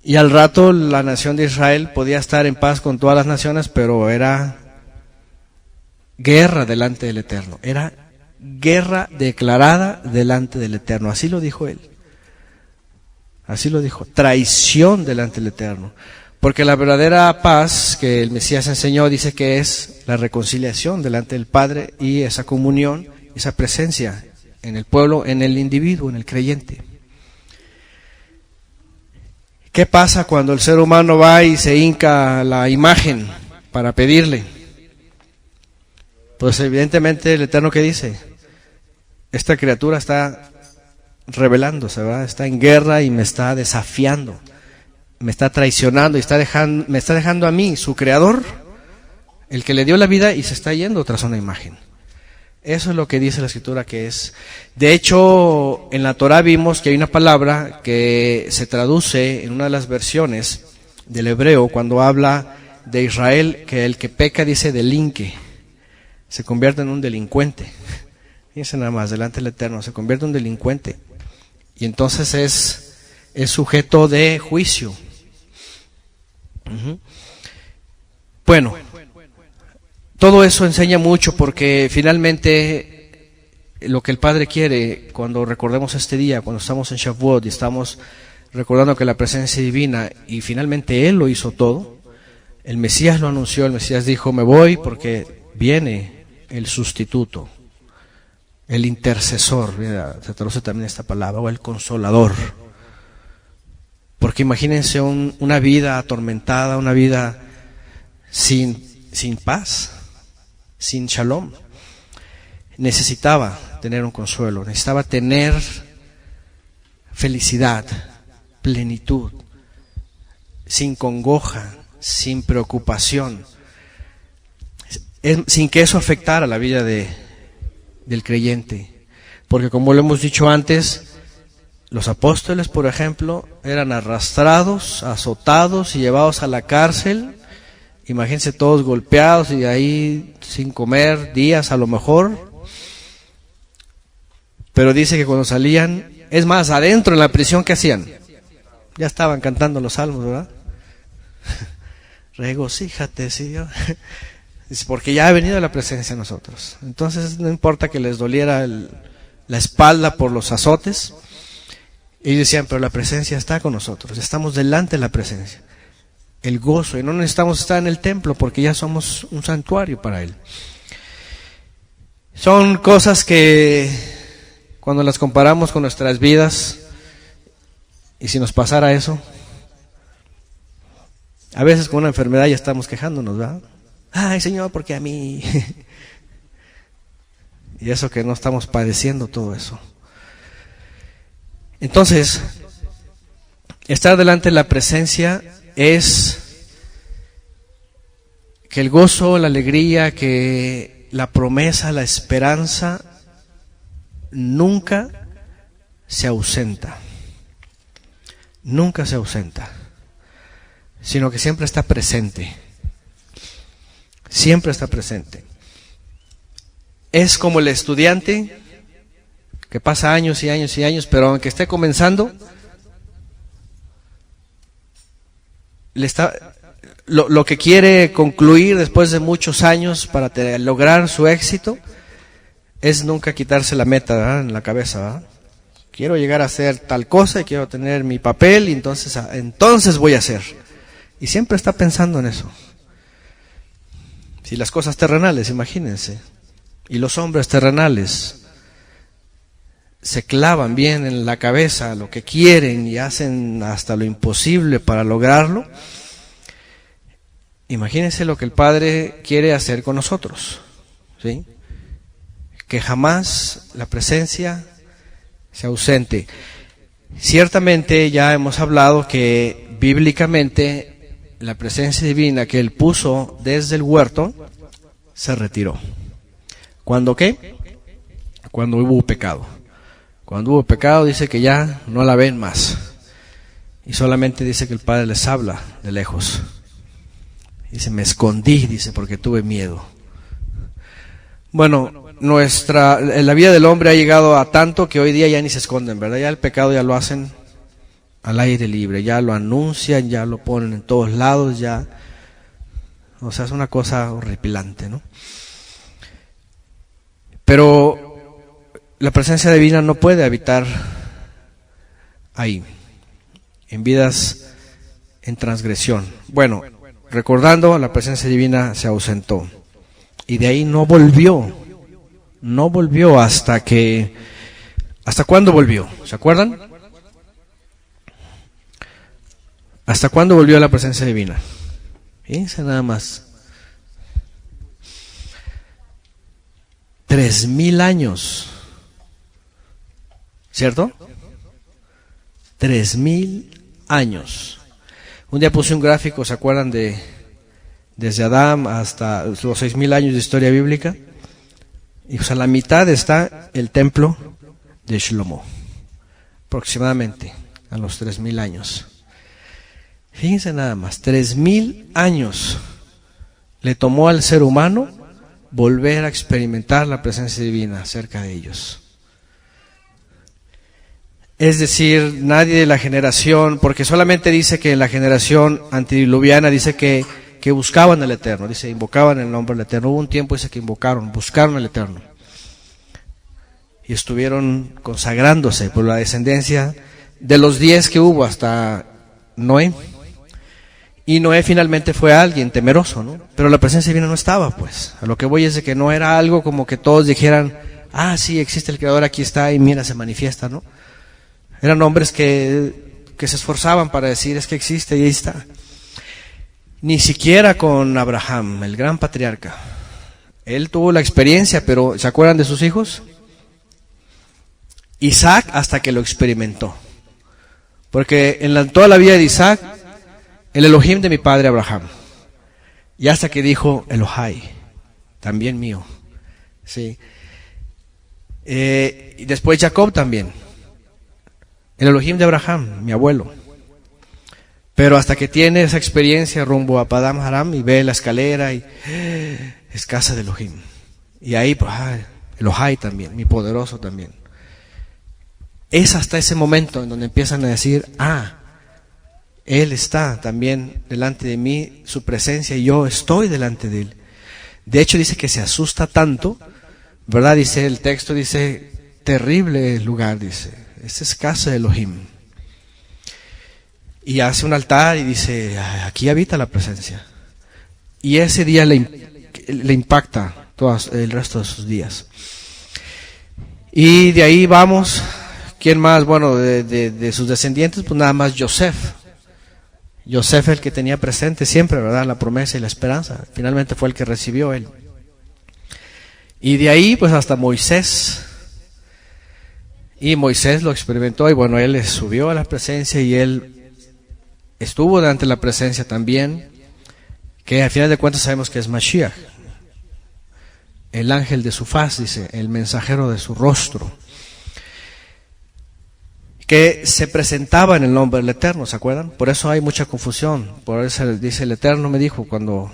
Y al rato la nación de Israel podía estar en paz con todas las naciones, pero era guerra delante del Eterno, era guerra declarada delante del Eterno. Así lo dijo él. Así lo dijo. Traición delante del Eterno. Porque la verdadera paz que el Mesías enseñó dice que es la reconciliación delante del Padre y esa comunión, esa presencia en el pueblo, en el individuo, en el creyente. ¿Qué pasa cuando el ser humano va y se hinca la imagen para pedirle? Pues evidentemente el Eterno, ¿qué dice? Esta criatura está rebelándose, ¿verdad? Está en guerra y me está desafiando, me está traicionando y me está dejando a mí, su creador, el que le dio la vida, y se está yendo tras una imagen. Eso es lo que dice la Escritura que es. De hecho, en la Torah vimos que hay una palabra que se traduce en una de las versiones del hebreo cuando habla de Israel, que el que peca dice delinque, se convierte en un delincuente. Fíjense nada más, delante del Eterno, se convierte en un delincuente. Y entonces es sujeto de juicio. Bueno, todo eso enseña mucho porque finalmente lo que el Padre quiere cuando recordemos este día, cuando estamos en Shavuot y estamos recordando que la presencia divina y finalmente Él lo hizo todo, el Mesías lo anunció, el Mesías dijo, me voy porque viene el sustituto, el intercesor, mira, se traduce también esta palabra, o el consolador. Porque imagínense una vida atormentada, una vida sin paz, sin shalom. Necesitaba tener un consuelo, necesitaba tener felicidad, plenitud, sin congoja, sin preocupación, sin que eso afectara la vida del creyente. Porque como lo hemos dicho antes, los apóstoles, por ejemplo, eran arrastrados, azotados y llevados a la cárcel. Imagínense todos golpeados y ahí sin comer días a lo mejor. Pero dice que cuando salían, es más, adentro en la prisión, ¿qué hacían? Ya estaban cantando los salmos, ¿verdad? Regocíjate, Señor. Dice, porque ya ha venido la presencia de nosotros. Entonces no importa que les doliera la espalda por los azotes. Ellos decían, pero la presencia está con nosotros, estamos delante de la presencia. El gozo, y no necesitamos estar en el templo porque ya somos un santuario para Él. Son cosas que cuando las comparamos con nuestras vidas, y si nos pasara eso, a veces con una enfermedad ya estamos quejándonos, ¿verdad? Ay, Señor, ¿por qué a mí? Y eso que no estamos padeciendo todo eso. Entonces, estar delante de la presencia es que el gozo, la alegría, que la promesa, la esperanza nunca se ausenta. Nunca se ausenta, sino que siempre está presente. Siempre está presente. Es como el estudiante que pasa años y años y años, pero aunque esté comenzando, lo que quiere concluir después de muchos años para lograr su éxito es nunca quitarse la meta, ¿verdad?, en la cabeza, ¿verdad? Quiero llegar a hacer tal cosa y quiero tener mi papel y entonces voy a hacer. Y siempre está pensando en eso. Si las cosas terrenales, imagínense, y los hombres terrenales se clavan bien en la cabeza lo que quieren y hacen hasta lo imposible para lograrlo, imagínense lo que el Padre quiere hacer con nosotros, ¿sí? Que jamás la presencia se ausente. Ciertamente ya hemos hablado que bíblicamente la presencia divina que Él puso desde el huerto se retiró. ¿Cuándo qué? Cuando hubo pecado. Cuando hubo pecado dice que ya no la ven más. Y solamente dice que el Padre les habla de lejos. Dice, me escondí, dice, porque tuve miedo. Bueno, la vida del hombre ha llegado a tanto que hoy día ya ni se esconden, ¿verdad? Ya el pecado ya lo hacen al aire libre, ya lo anuncian, ya lo ponen en todos lados, ya. O sea, es una cosa horripilante, ¿no? Pero la presencia divina no puede habitar ahí, en vidas en transgresión. Bueno, recordando, la presencia divina se ausentó y de ahí no volvió hasta que... ¿Hasta cuándo volvió? ¿Se acuerdan? ¿Hasta cuándo volvió la presencia divina? Fíjense nada más. 3000 años. ¿Cierto? 3000 años. Un día puse un gráfico, ¿se acuerdan de desde Adán hasta los 6000 años de historia bíblica? Y a la mitad está el templo de Shlomo, aproximadamente a los 3000 años. Fíjense nada más, 3000 años le tomó al ser humano volver a experimentar la presencia divina cerca de ellos. Es decir, nadie de la generación, porque solamente dice que en la generación antediluviana dice que buscaban al Eterno, dice, invocaban el nombre del Eterno. Hubo un tiempo, dice, que buscaron al Eterno. Y estuvieron consagrándose por la descendencia de los 10 que hubo hasta Noé. Y Noé finalmente fue alguien temeroso, ¿no? Pero la presencia divina no estaba, pues. A lo que voy es de que no era algo como que todos dijeran, ah, sí, existe el Creador, aquí está, y mira, se manifiesta, ¿no? Eran hombres que se esforzaban para decir, es que existe, y ahí está. Ni siquiera con Abraham, el gran patriarca. Él tuvo la experiencia, pero ¿se acuerdan de sus hijos? Isaac hasta que lo experimentó. Porque en toda la vida de Isaac, el Elohim de mi padre Abraham. Y hasta que dijo, Elohai, también mío. Sí. Y después Jacob también. El Elohim de Abraham, mi abuelo. Pero hasta que tiene esa experiencia rumbo a Padam Aram y ve la escalera y es casa de Elohim. Y ahí, pues, Elohai también, mi poderoso también. Es hasta ese momento en donde empiezan a decir, Él está también delante de mí, su presencia, y yo estoy delante de Él. De hecho, dice que se asusta tanto, ¿verdad? Dice el texto, dice, terrible lugar, dice, esta es casa de Elohim. Y hace un altar y dice, aquí habita la presencia. Y ese día le impacta todo el resto de sus días. Y de ahí vamos, ¿quién más? Bueno, de sus descendientes, pues nada más Yosef. Yosef, el que tenía presente siempre, ¿verdad? La promesa y la esperanza. Finalmente fue el que recibió él. Y de ahí, pues hasta Moisés. Y Moisés lo experimentó y bueno, él subió a la presencia y él estuvo delante de la presencia también, que al final de cuentas sabemos que es Mashiach. El ángel de su faz, dice, el mensajero de su rostro. Que se presentaba en el nombre del Eterno, ¿se acuerdan? Por eso hay mucha confusión. Por eso dice, el Eterno me dijo cuando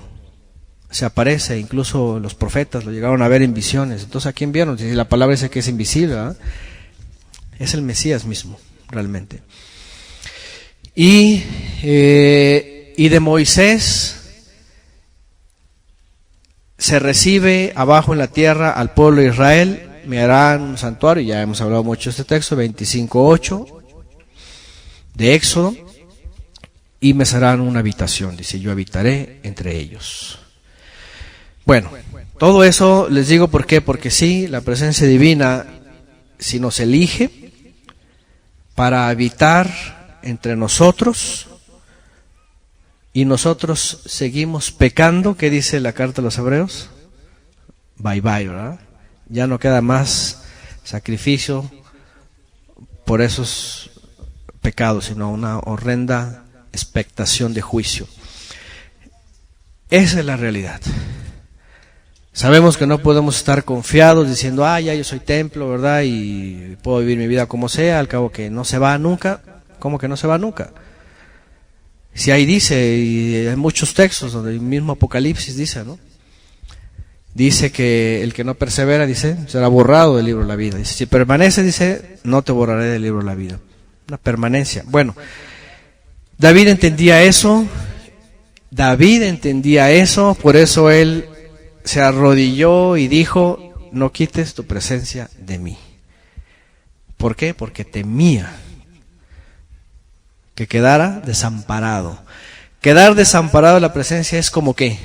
se aparece, incluso los profetas lo llegaron a ver en visiones. Entonces, ¿a quién vieron? Si la palabra dice que es invisible, ¿verdad? Es el Mesías mismo, realmente. Y de Moisés se recibe abajo en la tierra al pueblo de Israel. Me harán un santuario, ya hemos hablado mucho de este texto, 25:8 de Éxodo, y me serán una habitación, dice, yo habitaré entre ellos. Bueno, todo eso les digo ¿por qué? Porque sí, la presencia divina, si nos elige para habitar entre nosotros, y nosotros seguimos pecando, ¿qué dice la carta a los Hebreos? Bye bye, ¿verdad? Ya no queda más sacrificio por esos pecados, sino una horrenda expectación de juicio. Esa es la realidad. Sabemos que no podemos estar confiados diciendo, ya yo soy templo, ¿verdad? Y puedo vivir mi vida como sea, al cabo que no se va nunca. ¿Cómo que no se va nunca? Si ahí dice, y hay muchos textos donde el mismo Apocalipsis dice, ¿no? Dice que el que no persevera, dice, será borrado del libro de la vida. Dice, si permanece, dice, no te borraré del libro de la vida. Una permanencia. Bueno, David entendía eso, por eso él se arrodilló y dijo, no quites tu presencia de mí. ¿Por qué? Porque temía que quedara desamparado. Quedar desamparado en la presencia es como que,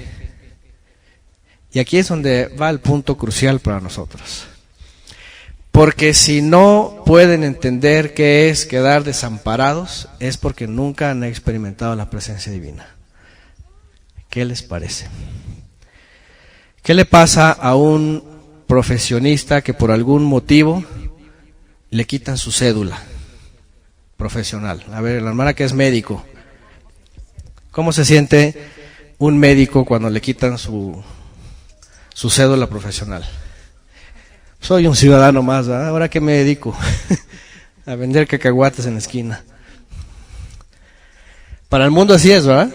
y aquí es donde va el punto crucial para nosotros. Porque si no pueden entender qué es quedar desamparados, es porque nunca han experimentado la presencia divina. ¿Qué les parece? ¿Qué le pasa a un profesionista que por algún motivo le quitan su cédula profesional? A ver, la hermana que es médico, ¿cómo se siente un médico cuando le quitan su cédula profesional? Soy un ciudadano más, ¿verdad? ¿Ahora qué me dedico? A vender cacahuates en la esquina. Para el mundo así es, ¿verdad?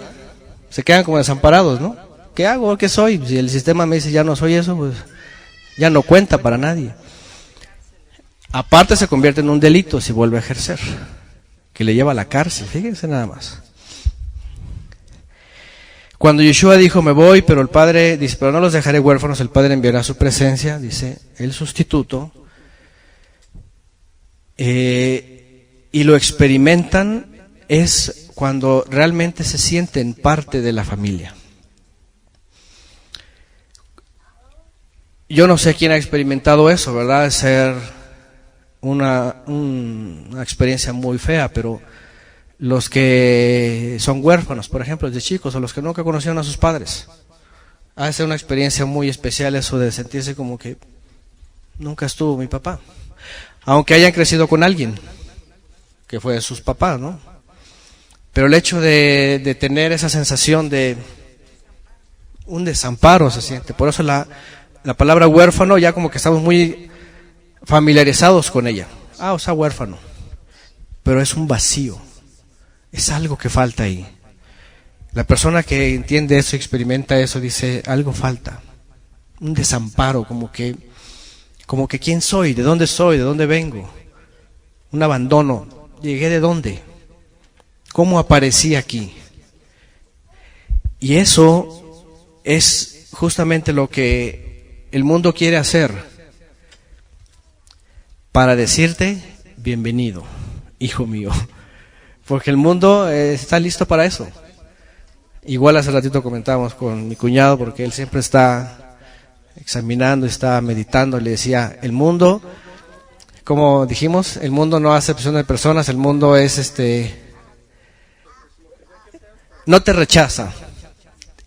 Se quedan como desamparados, ¿no? ¿Qué hago? ¿Qué soy? Si el sistema me dice ya no soy eso, pues ya no cuenta para nadie. Aparte se convierte en un delito si vuelve a ejercer, que le lleva a la cárcel, fíjense nada más. Cuando Yeshua dijo, me voy, pero el Padre dice, pero no los dejaré huérfanos, el Padre enviará su presencia, dice el sustituto, y lo experimentan es cuando realmente se sienten parte de la familia. Yo no sé quién ha experimentado eso, ¿verdad? De ser una experiencia muy fea, pero los que son huérfanos, por ejemplo, de chicos, o los que nunca conocieron a sus padres, ha de ser una experiencia muy especial eso de sentirse como que nunca estuvo mi papá, aunque hayan crecido con alguien que fue de sus papás, ¿no? Pero el hecho de tener esa sensación de un desamparo se siente. Por eso la palabra huérfano ya como que estamos muy familiarizados con ella. O sea, huérfano. Pero es un vacío. Es algo que falta ahí. La persona que entiende eso y experimenta eso dice, algo falta. Un desamparo, como que ¿quién soy? ¿De dónde soy? ¿De dónde vengo? Un abandono. ¿Llegué de dónde? ¿Cómo aparecí aquí? Y eso es justamente lo que el mundo quiere hacer para decirte, bienvenido, hijo mío. Porque el mundo está listo para eso. Igual hace ratito comentábamos con mi cuñado, porque él siempre está examinando, está meditando, le decía, el mundo, como dijimos, el mundo no hace acepción de personas, el mundo es no te rechaza.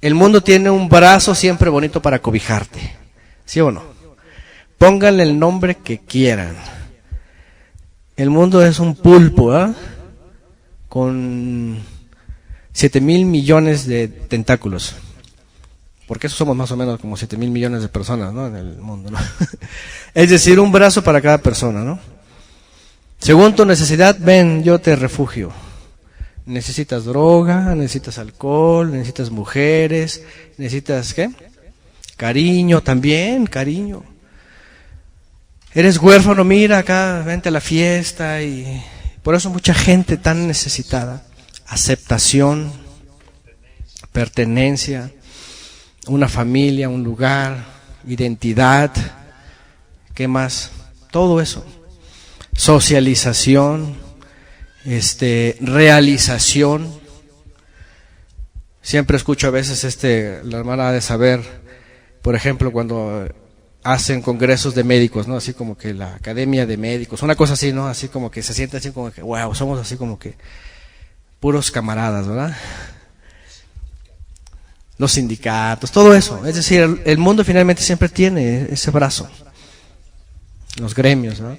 El mundo tiene un brazo siempre bonito para cobijarte, ¿sí o no? Pónganle el nombre que quieran. El mundo es un pulpo, ¿eh? Con 7,000 millones de tentáculos. Porque eso somos más o menos como 7,000 millones de personas, ¿no? En el mundo, ¿no? Es decir, un brazo para cada persona, ¿no? Según tu necesidad, ven, yo te refugio. Necesitas droga, necesitas alcohol, necesitas mujeres, necesitas, ¿qué? Cariño también, cariño. Eres huérfano, mira acá, vente a la fiesta. Y por eso mucha gente tan necesitada. Aceptación, pertenencia, una familia, un lugar, identidad, ¿qué más? Todo eso. Socialización, realización. Siempre escucho a veces la hermana ha de saber, por ejemplo, cuando hacen congresos de médicos, ¿no? Así como que la academia de médicos, una cosa así, ¿no? Así como que se siente así como que, wow, somos así como que puros camaradas, ¿verdad? Los sindicatos, todo eso. Es decir, el mundo finalmente siempre tiene ese brazo. Los gremios, ¿no?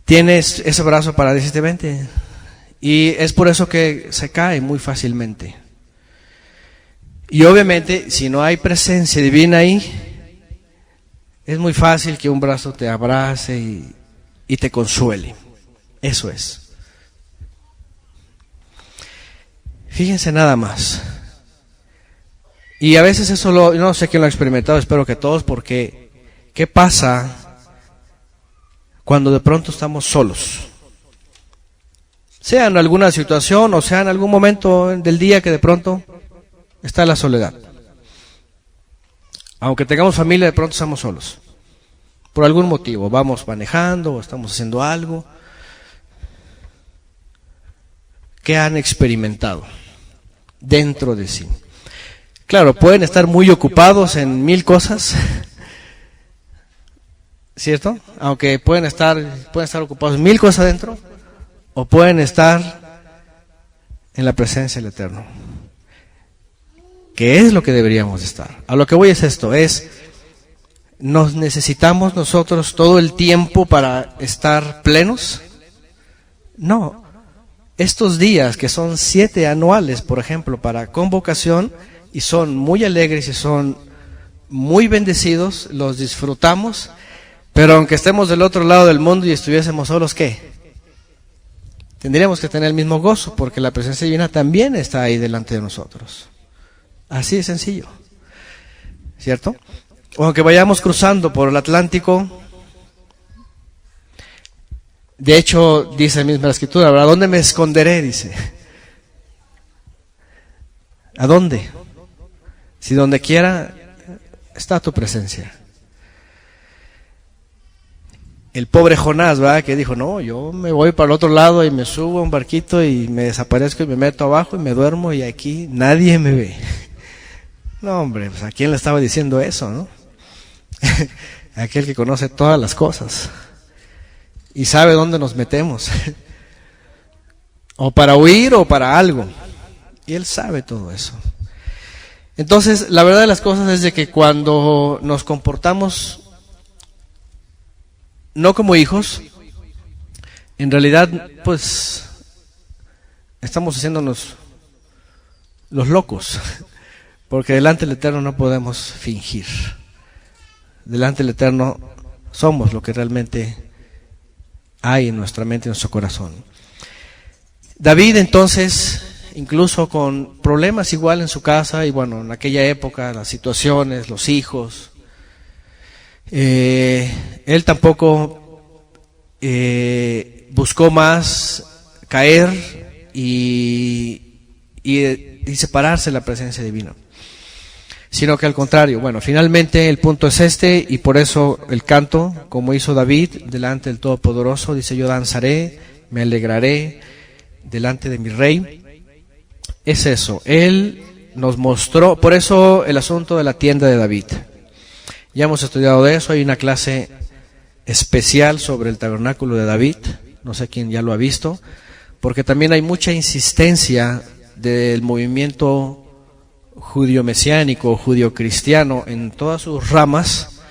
Tienes ese brazo para decirte vente. Y es por eso que se cae muy fácilmente. Y obviamente, si no hay presencia divina ahí, es muy fácil que un brazo te abrace y te consuele. Eso es. Fíjense nada más. Y a veces eso no sé quién lo ha experimentado, espero que todos, porque ¿qué pasa cuando de pronto estamos solos? Sea en alguna situación o sea en algún momento del día que de pronto está la soledad. Aunque tengamos familia, de pronto estamos solos. Por algún motivo, vamos manejando o estamos haciendo algo. ¿Qué han experimentado dentro de sí? Claro, pueden estar muy ocupados en 1000 cosas, ¿cierto? Aunque pueden estar ocupados en 1000 cosas adentro, o pueden estar en la presencia del Eterno, que es lo que deberíamos estar. A lo que voy es esto, ¿nos necesitamos nosotros todo el tiempo para estar plenos? No. Estos días, que son 7 anuales, por ejemplo, para convocación, y son muy alegres y son muy bendecidos, los disfrutamos, pero aunque estemos del otro lado del mundo y estuviésemos solos, ¿qué? Tendríamos que tener el mismo gozo, porque la presencia divina también está ahí delante de nosotros. Así de sencillo, ¿cierto? O aunque vayamos cruzando por el Atlántico. De hecho, dice misma la Escritura, ¿a dónde me esconderé? Dice. ¿A dónde? Si donde quiera está tu presencia. El pobre Jonás, ¿verdad? Que dijo, no, yo me voy para el otro lado y me subo a un barquito y me desaparezco y me meto abajo y me duermo y aquí nadie me ve. No, hombre, pues ¿a quién le estaba diciendo eso, no? Aquel que conoce todas las cosas y sabe dónde nos metemos, o para huir o para algo, y Él sabe todo eso. Entonces, la verdad de las cosas es de que cuando nos comportamos no como hijos, en realidad, pues, estamos haciéndonos los locos, porque delante del Eterno no podemos fingir. Delante del Eterno somos lo que realmente hay en nuestra mente y en nuestro corazón. David, entonces, incluso con problemas igual en su casa, y bueno, en aquella época, las situaciones, los hijos, él tampoco buscó más caer y separarse de la presencia divina, sino que al contrario. Bueno, finalmente el punto es este, y por eso el canto, como hizo David delante del Todopoderoso, dice: yo danzaré, me alegraré delante de mi Rey. Es eso, Él nos mostró, por eso el asunto de la tienda de David. Ya hemos estudiado de eso, hay una clase especial sobre el tabernáculo de David, no sé quién ya lo ha visto, porque también hay mucha insistencia del movimiento judío-mesiánico, judío-cristiano, en todas sus ramas,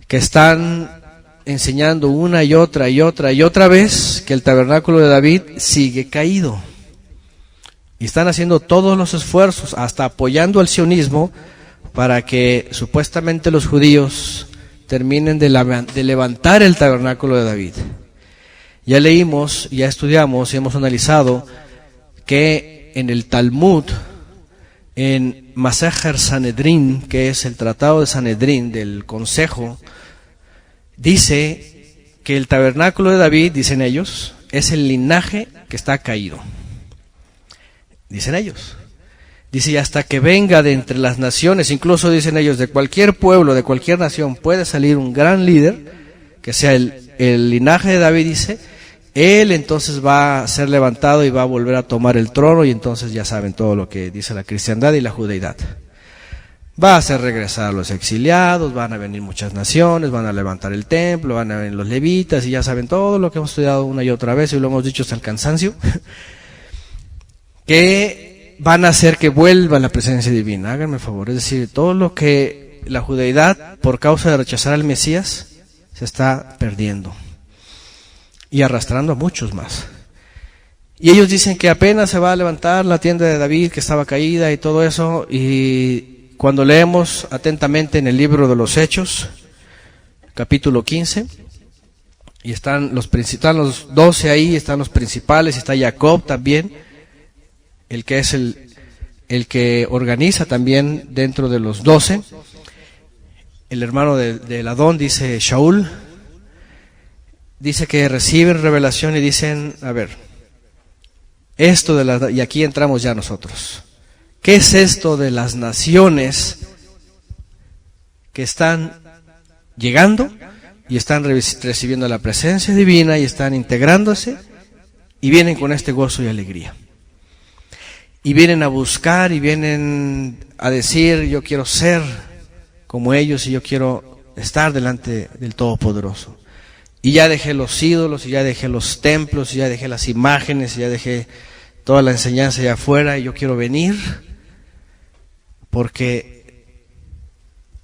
que están enseñando una y otra y otra y otra vez que el tabernáculo de David sigue caído. Y están haciendo todos los esfuerzos, hasta apoyando al sionismo, para que supuestamente los judíos terminen de levantar el tabernáculo de David. Ya leímos, ya estudiamos y hemos analizado que en el Talmud, en Masejer Sanedrín, que es el tratado de Sanedrín del Consejo, dice que el tabernáculo de David, dicen ellos, es el linaje que está caído. Dicen ellos. Dice, y hasta que venga de entre las naciones, incluso dicen ellos, de cualquier pueblo, de cualquier nación, puede salir un gran líder, que sea el linaje de David, dice, él entonces va a ser levantado y va a volver a tomar el trono, y entonces ya saben todo lo que dice la cristiandad y la judeidad. Va a hacer regresar a los exiliados, van a venir muchas naciones, van a levantar el templo, van a venir los levitas, y ya saben todo lo que hemos estudiado una y otra vez, y lo hemos dicho hasta el cansancio, que van a hacer que vuelva la presencia divina. Háganme el favor, es decir, todo lo que la judeidad, por causa de rechazar al Mesías, se está perdiendo y arrastrando a muchos más. Y ellos dicen que apenas se va a levantar la tienda de David, que estaba caída y todo eso, y cuando leemos atentamente en el libro de los Hechos, capítulo 15, y están los 12 ahí, están los principales, está Jacob también, el que es el que organiza también dentro de los 12, el hermano de Adón, dice Shaul, dice que reciben revelación y dicen, a ver, y aquí entramos ya nosotros, ¿qué es esto de las naciones que están llegando y están recibiendo la presencia divina y están integrándose y vienen con este gozo y alegría. Y vienen a buscar y vienen a decir, yo quiero ser como ellos y yo quiero estar delante del Todopoderoso. Y ya dejé los ídolos, y ya dejé los templos, y ya dejé las imágenes, y ya dejé toda la enseñanza allá afuera, y yo quiero venir porque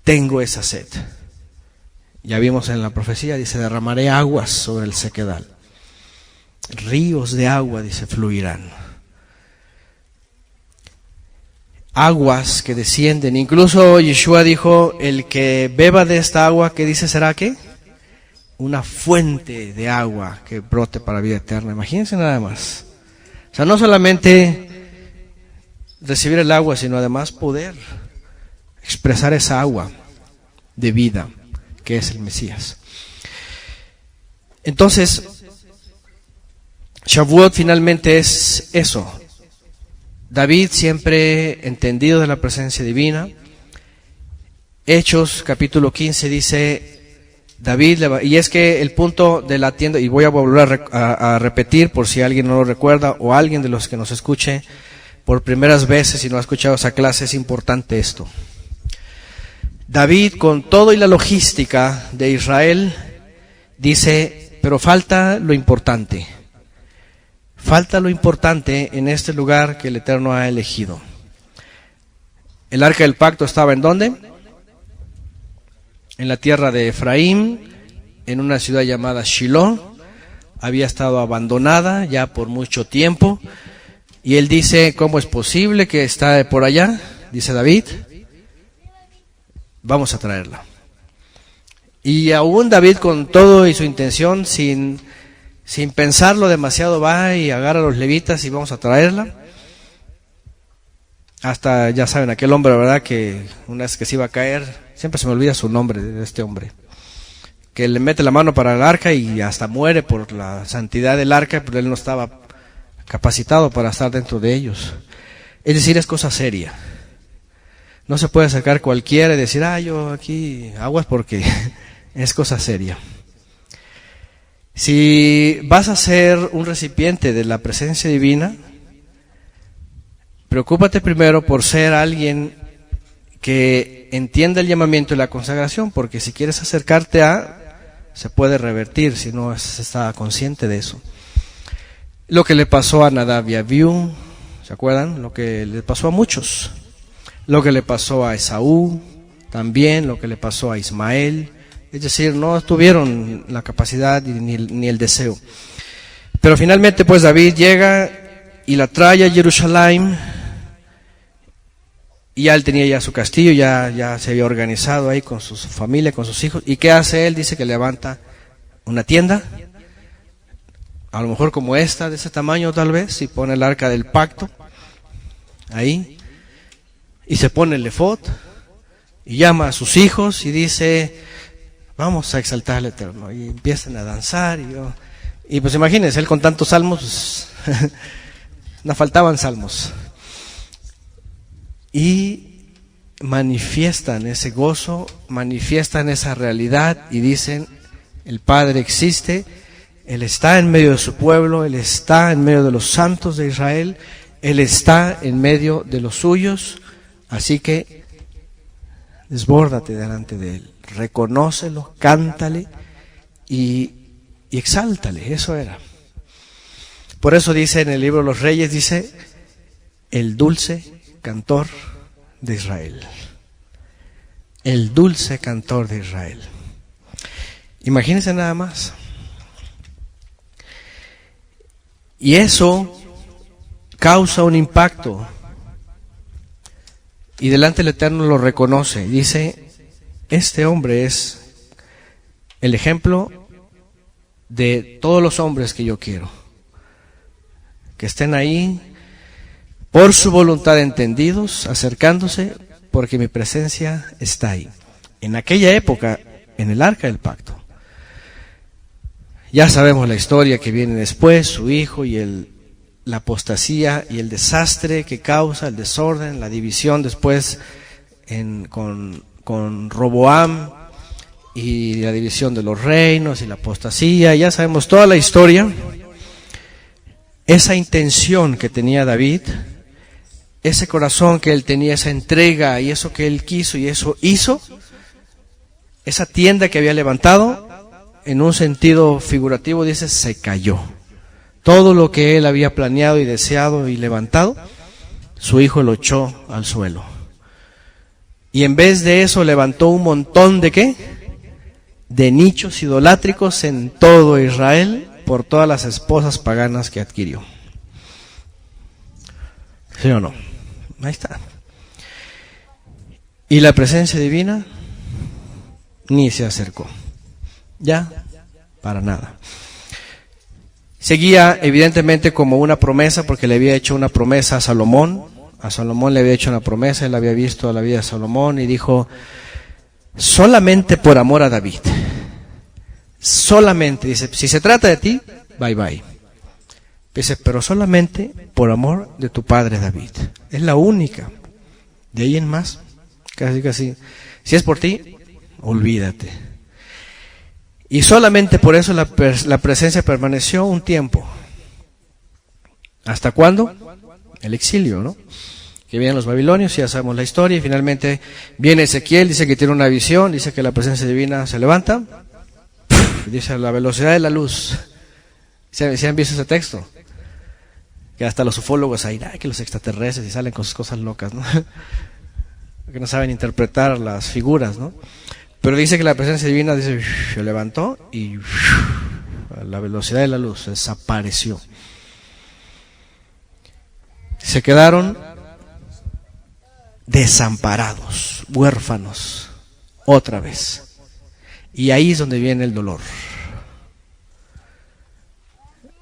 tengo esa sed. Ya vimos en la profecía, dice, derramaré aguas sobre el sequedal. Ríos de agua, dice, fluirán. Aguas que descienden. Incluso Yeshua dijo, el que beba de esta agua, ¿qué dice? ¿Será qué? Una fuente de agua que brote para vida eterna. Imagínense nada más. O sea, no solamente recibir el agua, sino además poder expresar esa agua de vida que es el Mesías. Entonces, Shavuot finalmente es eso. David siempre entendido de la presencia divina. Hechos capítulo 15 dice David, y es que el punto de la tienda, y voy a volver a repetir por si alguien no lo recuerda o alguien de los que nos escuche por primeras veces y no ha escuchado esa clase, es importante esto. David, con todo y la logística de Israel, dice, pero falta lo importante. Falta lo importante en este lugar que el Eterno ha elegido. El arca del pacto estaba ¿en dónde? En la tierra de Efraín, en una ciudad llamada Shiloh. Había estado abandonada ya por mucho tiempo. Y él dice, ¿cómo es posible que está por allá? Dice David, vamos a traerla. Y aún David, con todo y su intención, sin pensarlo demasiado, va y agarra a los levitas y vamos a traerla. Hasta, ya saben, aquel hombre, ¿verdad? Que una vez que se iba a caer, siempre se me olvida su nombre de este hombre, que le mete la mano para el arca y hasta muere por la santidad del arca, pero él no estaba capacitado para estar dentro de ellos. Es decir, es cosa seria. No se puede acercar cualquiera y decir, yo aquí aguas, porque es cosa seria. Si vas a ser un recipiente de la presencia divina, preocúpate primero por ser alguien que entienda el llamamiento y la consagración, porque si quieres acercarte se puede revertir si no se está consciente de eso. Lo que le pasó a Nadab y Abiú, ¿se acuerdan? Lo que le pasó a muchos. Lo que le pasó a Esaú, también lo que le pasó a Ismael. Es decir, no tuvieron la capacidad ni el deseo. Pero finalmente pues David llega y la trae a Jerusalén. Y ya él tenía ya su castillo, ya se había organizado ahí con su familia, con sus hijos. ¿Y qué hace él? Dice que levanta una tienda, a lo mejor como esta, de ese tamaño tal vez, y pone el arca del pacto ahí, y se pone el efod, y llama a sus hijos y dice, vamos a exaltar al Eterno, y empiezan a danzar, y pues imagínense, él con tantos salmos, pues, no faltaban salmos. Y manifiestan ese gozo, manifiestan esa realidad y dicen, el Padre existe, Él está en medio de su pueblo, Él está en medio de los santos de Israel, Él está en medio de los suyos, así que desbórdate delante de Él, reconócelo, cántale y exáltale, eso era. Por eso dice en el libro de los Reyes, dice, el dulce cantor de Israel. El dulce cantor de Israel. Imagínense nada más. Y eso causa un impacto. Y delante del Eterno lo reconoce. Dice, este hombre es el ejemplo de todos los hombres que yo quiero. Que estén ahí por su voluntad entendidos, acercándose, porque mi presencia está ahí. En aquella época, en el arca del pacto. Ya sabemos la historia que viene después, su hijo y la apostasía y el desastre que causa, el desorden, la división después con Roboam y la división de los reinos y la apostasía, ya sabemos toda la historia. Esa intención que tenía David, ese corazón que él tenía, esa entrega y eso que él quiso y eso hizo, esa tienda que había levantado, en un sentido figurativo dice, se cayó. Todo lo que él había planeado y deseado y levantado, su hijo lo echó al suelo. Y en vez de eso levantó un montón de ¿qué? De nichos idolátricos en todo Israel por todas las esposas paganas que adquirió. ¿Sí o no? Ahí está. Y la presencia divina ni se acercó. Ya, para nada. Seguía evidentemente como una promesa, porque le había hecho una promesa a Salomón. A Salomón le había hecho una promesa, él había visto la vida de Salomón y dijo, solamente por amor a David. Solamente, dice, si se trata de ti, bye bye. Dice, pero solamente por amor de tu padre David. Es la única. De ahí en más, casi. Si es por ti, olvídate. Y solamente por eso la presencia permaneció un tiempo. ¿Hasta cuándo? El exilio, ¿no? Que vienen los babilonios, ya sabemos la historia, y finalmente viene Ezequiel, dice que tiene una visión, dice que la presencia divina se levanta, dice a la velocidad de la luz. ¿Se han visto ese texto? Que hasta los ufólogos ahí, que los extraterrestres y salen con sus cosas locas, ¿no? Que no saben interpretar las figuras, ¿no? Pero dice que la presencia divina dice, se levantó y a la velocidad de la luz desapareció. Se quedaron desamparados, huérfanos, otra vez. Y ahí es donde viene el dolor.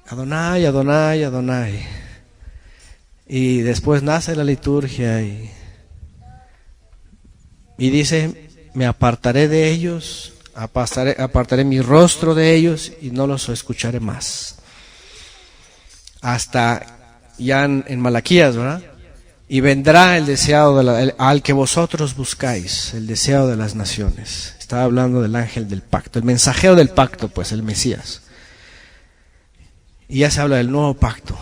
Adonai, Adonai, Adonai. Y después nace la liturgia y dice, me apartaré de ellos, apartaré mi rostro de ellos y no los escucharé más. Hasta ya en Malaquías, ¿verdad? Y vendrá el deseado al que vosotros buscáis, el deseado de las naciones. Estaba hablando del ángel del pacto, el mensajero del pacto, pues el Mesías. Y ya se habla del nuevo pacto.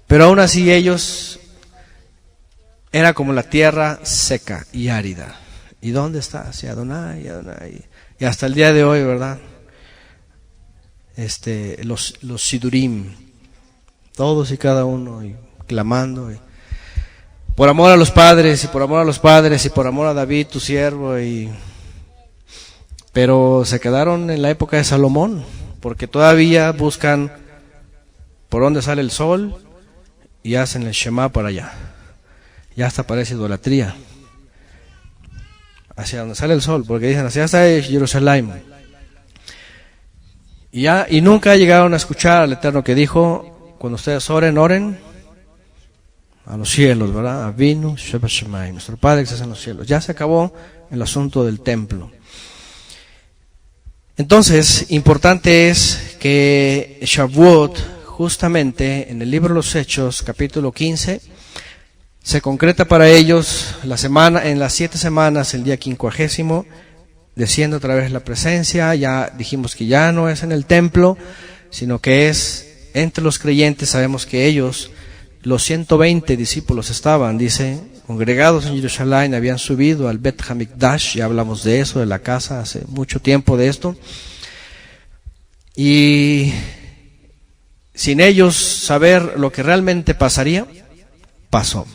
Pero aún así ellos era como la tierra seca y árida. ¿Y dónde está? Sí, Adonai, Adonai. Y hasta el día de hoy, ¿verdad? Los sidurim, todos y cada uno, y clamando, por amor a los padres, y por amor a los padres, y por amor a David, tu siervo, pero se quedaron en la época de Salomón, porque todavía buscan por dónde sale el sol, y hacen el Shema para allá. Ya hasta parece idolatría. Hacia donde sale el sol, porque dicen, hacia está Jerusalén. Y nunca llegaron a escuchar al Eterno que dijo, cuando ustedes oren a los cielos, ¿verdad? Avinu Sheba Shemayim, nuestro Padre que estás en los cielos. Ya se acabó el asunto del templo. Entonces, importante es que Shavuot, justamente en el libro de los Hechos, capítulo 15, se concreta para ellos en las 7 semanas, el día 50, desciende otra vez la presencia. Ya dijimos que ya no es en el templo, sino que es entre los creyentes. Sabemos que ellos, los 120 discípulos estaban, dice, congregados en Jerusalén, habían subido al Bet Hamikdash, ya hablamos de eso, de la casa, hace mucho tiempo de esto. Y sin ellos saber lo que realmente pasaría, pasó.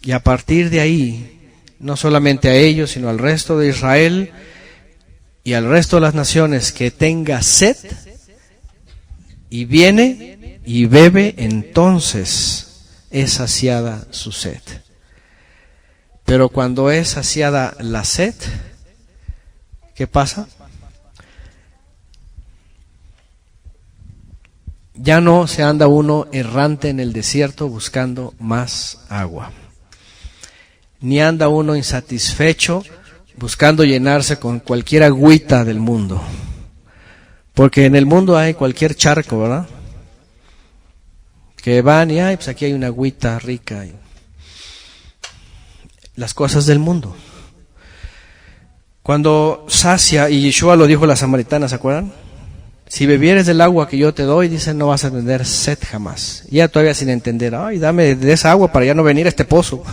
Y a partir de ahí, no solamente a ellos, sino al resto de Israel y al resto de las naciones que tenga sed y viene y bebe, entonces es saciada su sed. Pero cuando es saciada la sed, ¿qué pasa? Ya no se anda uno errante en el desierto buscando más agua. Ni anda uno insatisfecho buscando llenarse con cualquier agüita del mundo. Porque en el mundo hay cualquier charco, ¿verdad? Que van y pues aquí hay una agüita rica. Las cosas del mundo. Cuando sacia, y Yeshua lo dijo a la samaritana, ¿se acuerdan? Si bebieres del agua que yo te doy, dice, no vas a tener sed jamás. Y ella todavía sin entender, ay, dame de esa agua para ya no venir a este pozo.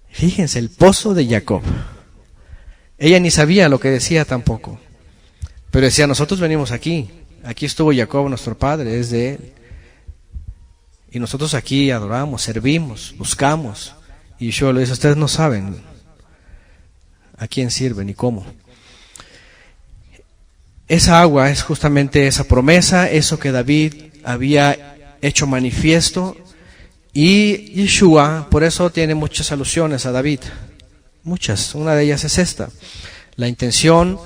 Fíjense, el pozo de Jacob. Ella ni sabía lo que decía tampoco. Pero decía, nosotros venimos aquí. Aquí estuvo Jacob, nuestro padre, es de él. Y nosotros aquí adoramos, servimos, buscamos. Y Yeshua le dice, ustedes no saben a quién sirven y cómo. Esa agua es justamente esa promesa, eso que David había hecho manifiesto. Y Yeshua, por eso tiene muchas alusiones a David. Muchas. Una de ellas es esta. La intención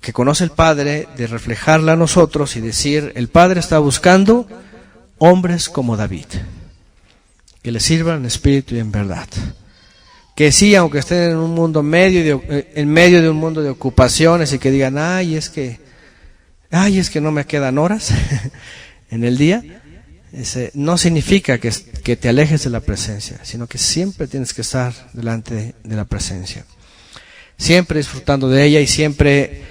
que conoce el Padre de reflejarla a nosotros y decir, el Padre está buscando hombres como David, que le sirvan en espíritu y en verdad. Que sí, aunque estén en un mundo en medio de un mundo de ocupaciones y que digan, ay, es que no me quedan horas en el día, no significa que te alejes de la presencia, sino que siempre tienes que estar delante de la presencia, siempre disfrutando de ella y siempre.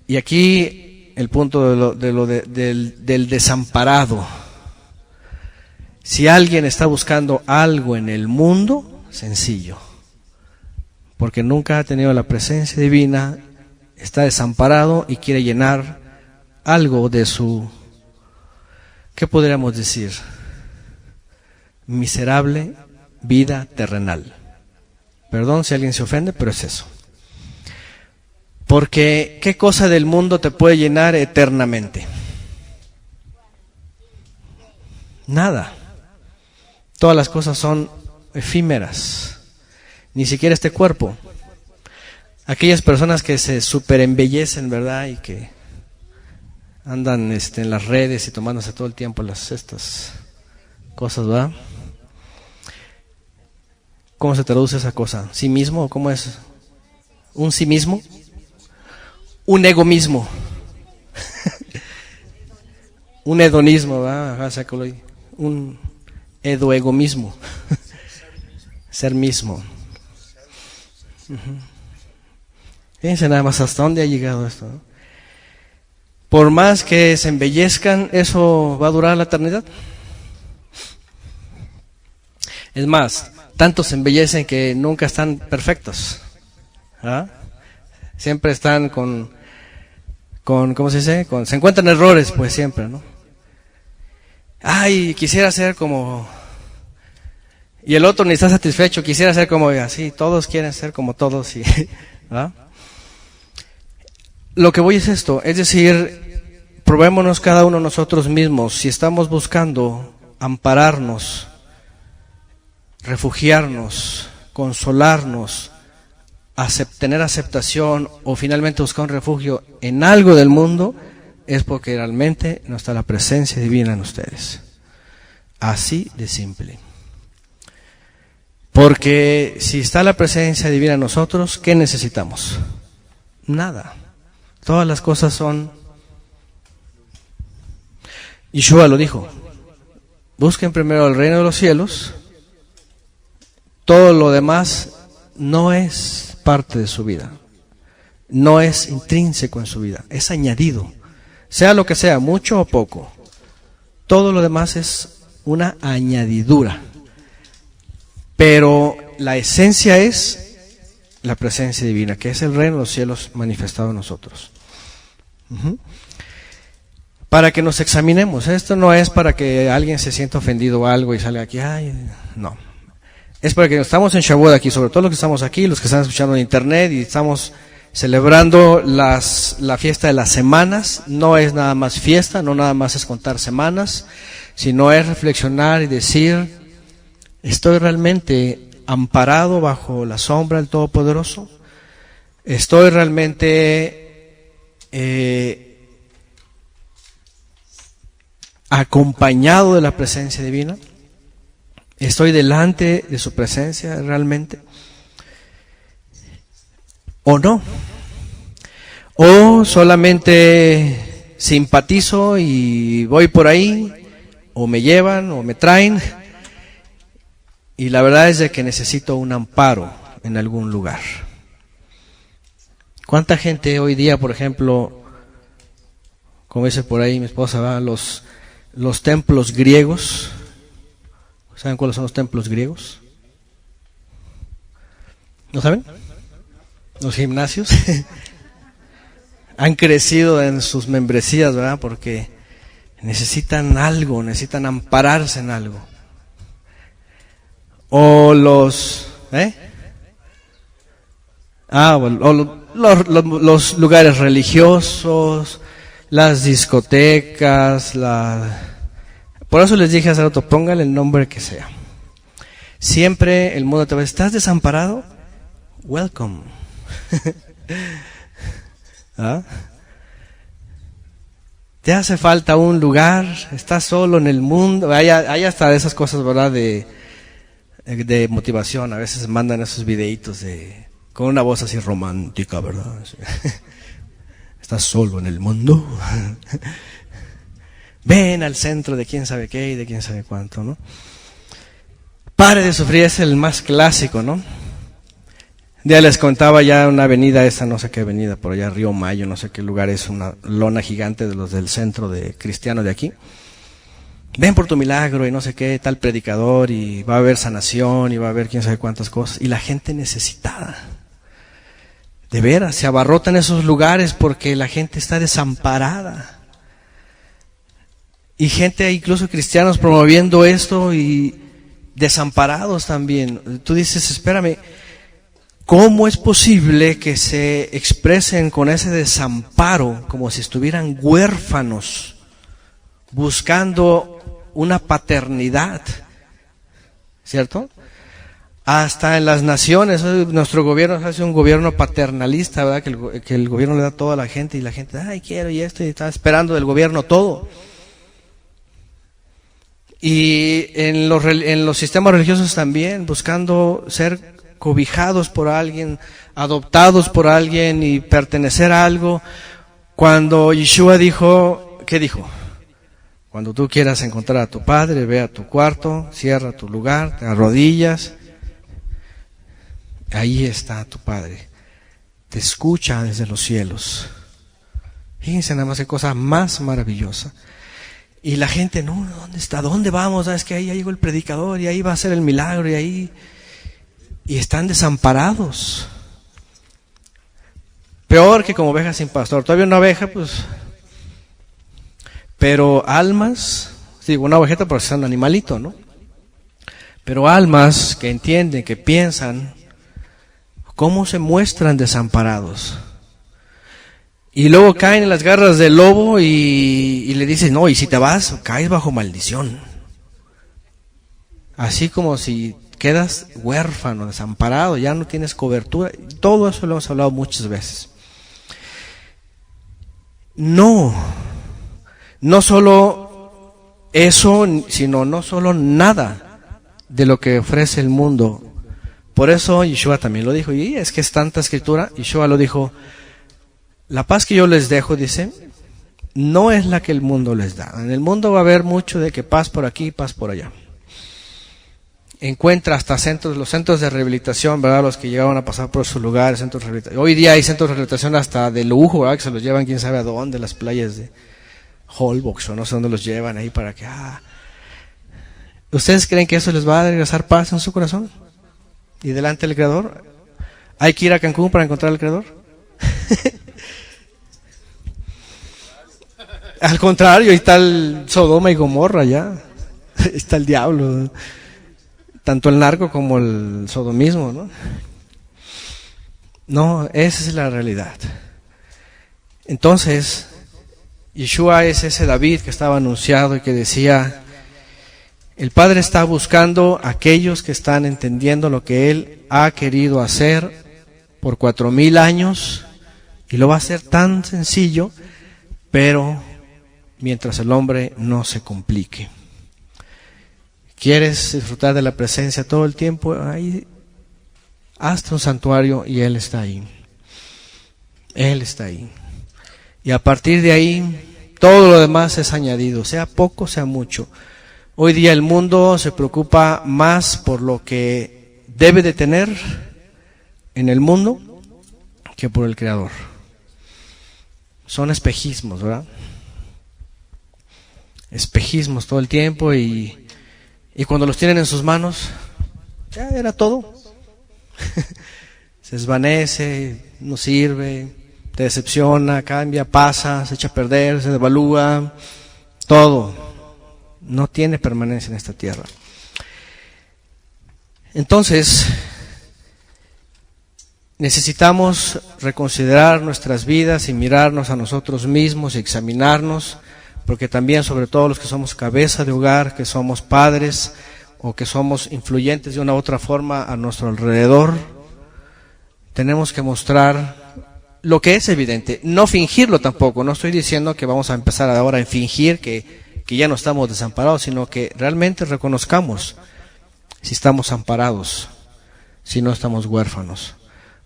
Y aquí el punto del desamparado. Si alguien está buscando algo en el mundo, sencillo, porque nunca ha tenido la presencia divina, está desamparado y quiere llenar algo de su, ¿qué podríamos decir? Miserable vida terrenal. Perdón si alguien se ofende, pero es eso. Porque ¿qué cosa del mundo te puede llenar eternamente? Nada. Todas las cosas son efímeras. Ni siquiera este cuerpo. Aquellas personas que se superembellecen, ¿verdad? Y que andan en las redes y tomándose todo el tiempo estas cosas, ¿verdad? ¿Cómo se traduce esa cosa? ¿Sí mismo o cómo es? ¿Un sí mismo? Un ego mismo. Un hedonismo, ¿verdad? Un egoísmo. Ser mismo. Fíjense nada más hasta dónde ha llegado esto, ¿no? Por más que se embellezcan, ¿eso va a durar la eternidad? Es más, tanto se embellecen que nunca están perfectos. ¿Ah? Siempre están con ¿cómo se dice? Se encuentran errores, pues siempre, ¿no? Ay, quisiera ser como... Y el otro ni está satisfecho, quisiera ser como así, todos quieren ser como todos. Y, ¿ah? Lo que voy es esto, es decir, probémonos cada uno nosotros mismos, si estamos buscando ampararnos, refugiarnos, consolarnos, tener aceptación o finalmente buscar un refugio en algo del mundo, es porque realmente no está la presencia divina en ustedes. Así de simple. Porque si está la presencia divina en nosotros, ¿qué necesitamos? Nada. Todas las cosas son... Yeshua lo dijo. Busquen primero el reino de los cielos. Todo lo demás no es parte de su vida. No es intrínseco en su vida. Es añadido. Sea lo que sea, mucho o poco. Todo lo demás es una añadidura. Pero la esencia es la presencia divina, que es el reino de los cielos manifestado en nosotros. Para que nos examinemos. Esto no es para que alguien se sienta ofendido o algo y salga aquí. Ay, no. Es para que estamos en Shavuot aquí, sobre todo los que estamos aquí, los que están escuchando en internet y estamos celebrando la fiesta de las semanas. No es nada más fiesta, no nada más es contar semanas, sino es reflexionar y decir, ¿estoy realmente amparado bajo la sombra del Todopoderoso? ¿Estoy realmente acompañado de la presencia divina? ¿Estoy delante de su presencia realmente? ¿O no? ¿O solamente simpatizo y voy por ahí? ¿O me llevan o me traen? Y la verdad es de que necesito un amparo. en algún lugar. ¿Cuánta gente hoy día, por ejemplo, como dice por ahí mi esposa, ¿verdad? Los templos griegos? ¿Saben cuáles son los templos griegos? ¿No saben? Los gimnasios han crecido en sus membresías, ¿verdad? Porque necesitan algo, necesitan ampararse en algo. O los los lugares religiosos, las discotecas, por eso les dije hace rato, póngale el nombre que sea. Siempre el mundo te va a decir, ¿estás desamparado? Welcome. ¿Ah? ¿Te hace falta un lugar? ¿Estás solo en el mundo? Hay hasta esas cosas, ¿verdad? De motivación. A veces mandan esos videitos con una voz así romántica, ¿verdad? ¿Estás solo en el mundo? Ven al centro de quién sabe qué y de quién sabe cuánto, ¿no? Pare de sufrir es el más clásico, ¿no? Ya les contaba ya una avenida, esa no sé qué avenida, por allá Río Mayo, no sé qué lugar es, una lona gigante de los del centro de cristiano de aquí. Ven por tu milagro y no sé qué, tal predicador, y va a haber sanación y va a haber quién sabe cuántas cosas. Y la gente necesitada. De veras, se abarrotan esos lugares porque la gente está desamparada. Y gente, incluso cristianos, promoviendo esto y desamparados también. Tú dices, espérame, ¿cómo es posible que se expresen con ese desamparo como si estuvieran huérfanos, buscando una paternidad? ¿Cierto? Hasta en las naciones, nuestro gobierno hace un gobierno paternalista, ¿verdad? Que el gobierno le da todo a la gente y la gente, ay, quiero y esto, y está esperando del gobierno todo. Y en los sistemas religiosos también, buscando ser cobijados por alguien, adoptados por alguien y pertenecer a algo. Cuando Yeshua dijo, ¿qué dijo? Cuando tú quieras encontrar a tu Padre, ve a tu cuarto, cierra tu lugar, te arrodillas. Ahí está tu Padre. Te escucha desde los cielos. Fíjense nada más qué cosa más maravillosa. Y la gente, no, ¿dónde está? ¿Dónde vamos? Es que ahí ya llegó el predicador y ahí va a ser el milagro y ahí... Y están desamparados. Peor que como ovejas sin pastor. Todavía una oveja, pues... Pero almas, digo, una ovejeta porque es un animalito, ¿no? Pero almas que entienden, que piensan, ¿cómo se muestran desamparados? Y luego caen en las garras del lobo y le dicen, no, y si te vas, caes bajo maldición. Así como si quedas huérfano, desamparado, ya no tienes cobertura. Todo eso lo hemos hablado muchas veces. No solo eso, sino no solo nada de lo que ofrece el mundo. Por eso Yeshua también lo dijo, y es que es tanta escritura. Yeshua lo dijo, la paz que yo les dejo, dice, no es la que el mundo les da. En el mundo va a haber mucho de que paz por aquí, paz por allá. Encuentra hasta los centros de rehabilitación, ¿verdad? Los que llegaban a pasar por sus lugares, centros de rehabilitación. Hoy día hay centros de rehabilitación hasta de lujo, ¿verdad? Que se los llevan quién sabe a dónde, las playas de Holbox o no sé dónde los llevan ahí para que... ¿Ustedes creen que eso les va a regresar paz en su corazón? ¿Y delante del Creador? ¿Hay que ir a Cancún para encontrar al Creador? Al contrario, ahí está el Sodoma y Gomorra ya. Está el diablo. Tanto el narco como el sodomismo, ¿no? No, esa es la realidad. Entonces, Yeshua es ese David que estaba anunciado y que decía, el Padre está buscando a aquellos que están entendiendo lo que Él ha querido hacer por 4000 años y lo va a hacer tan sencillo, pero mientras el hombre no se complique. ¿Quieres disfrutar de la presencia todo el tiempo? Ahí, hazte un santuario y Él está ahí. Él está ahí. Y a partir de ahí, todo lo demás es añadido, sea poco, sea mucho. Hoy día el mundo se preocupa más por lo que debe de tener en el mundo que por el Creador. Son espejismos, ¿verdad? Espejismos todo el tiempo y cuando los tienen en sus manos, ya era todo. Se desvanece, no sirve, te decepciona, cambia, pasa, se echa a perder, se devalúa, todo. No tiene permanencia en esta tierra. Entonces, necesitamos reconsiderar nuestras vidas y mirarnos a nosotros mismos y examinarnos, porque también, sobre todo los que somos cabeza de hogar, que somos padres o que somos influyentes de una u otra forma a nuestro alrededor, tenemos que mostrar lo que es evidente, no fingirlo tampoco. No estoy diciendo que vamos a empezar ahora a fingir que ya no estamos desamparados, sino que realmente reconozcamos si estamos amparados, si no estamos huérfanos.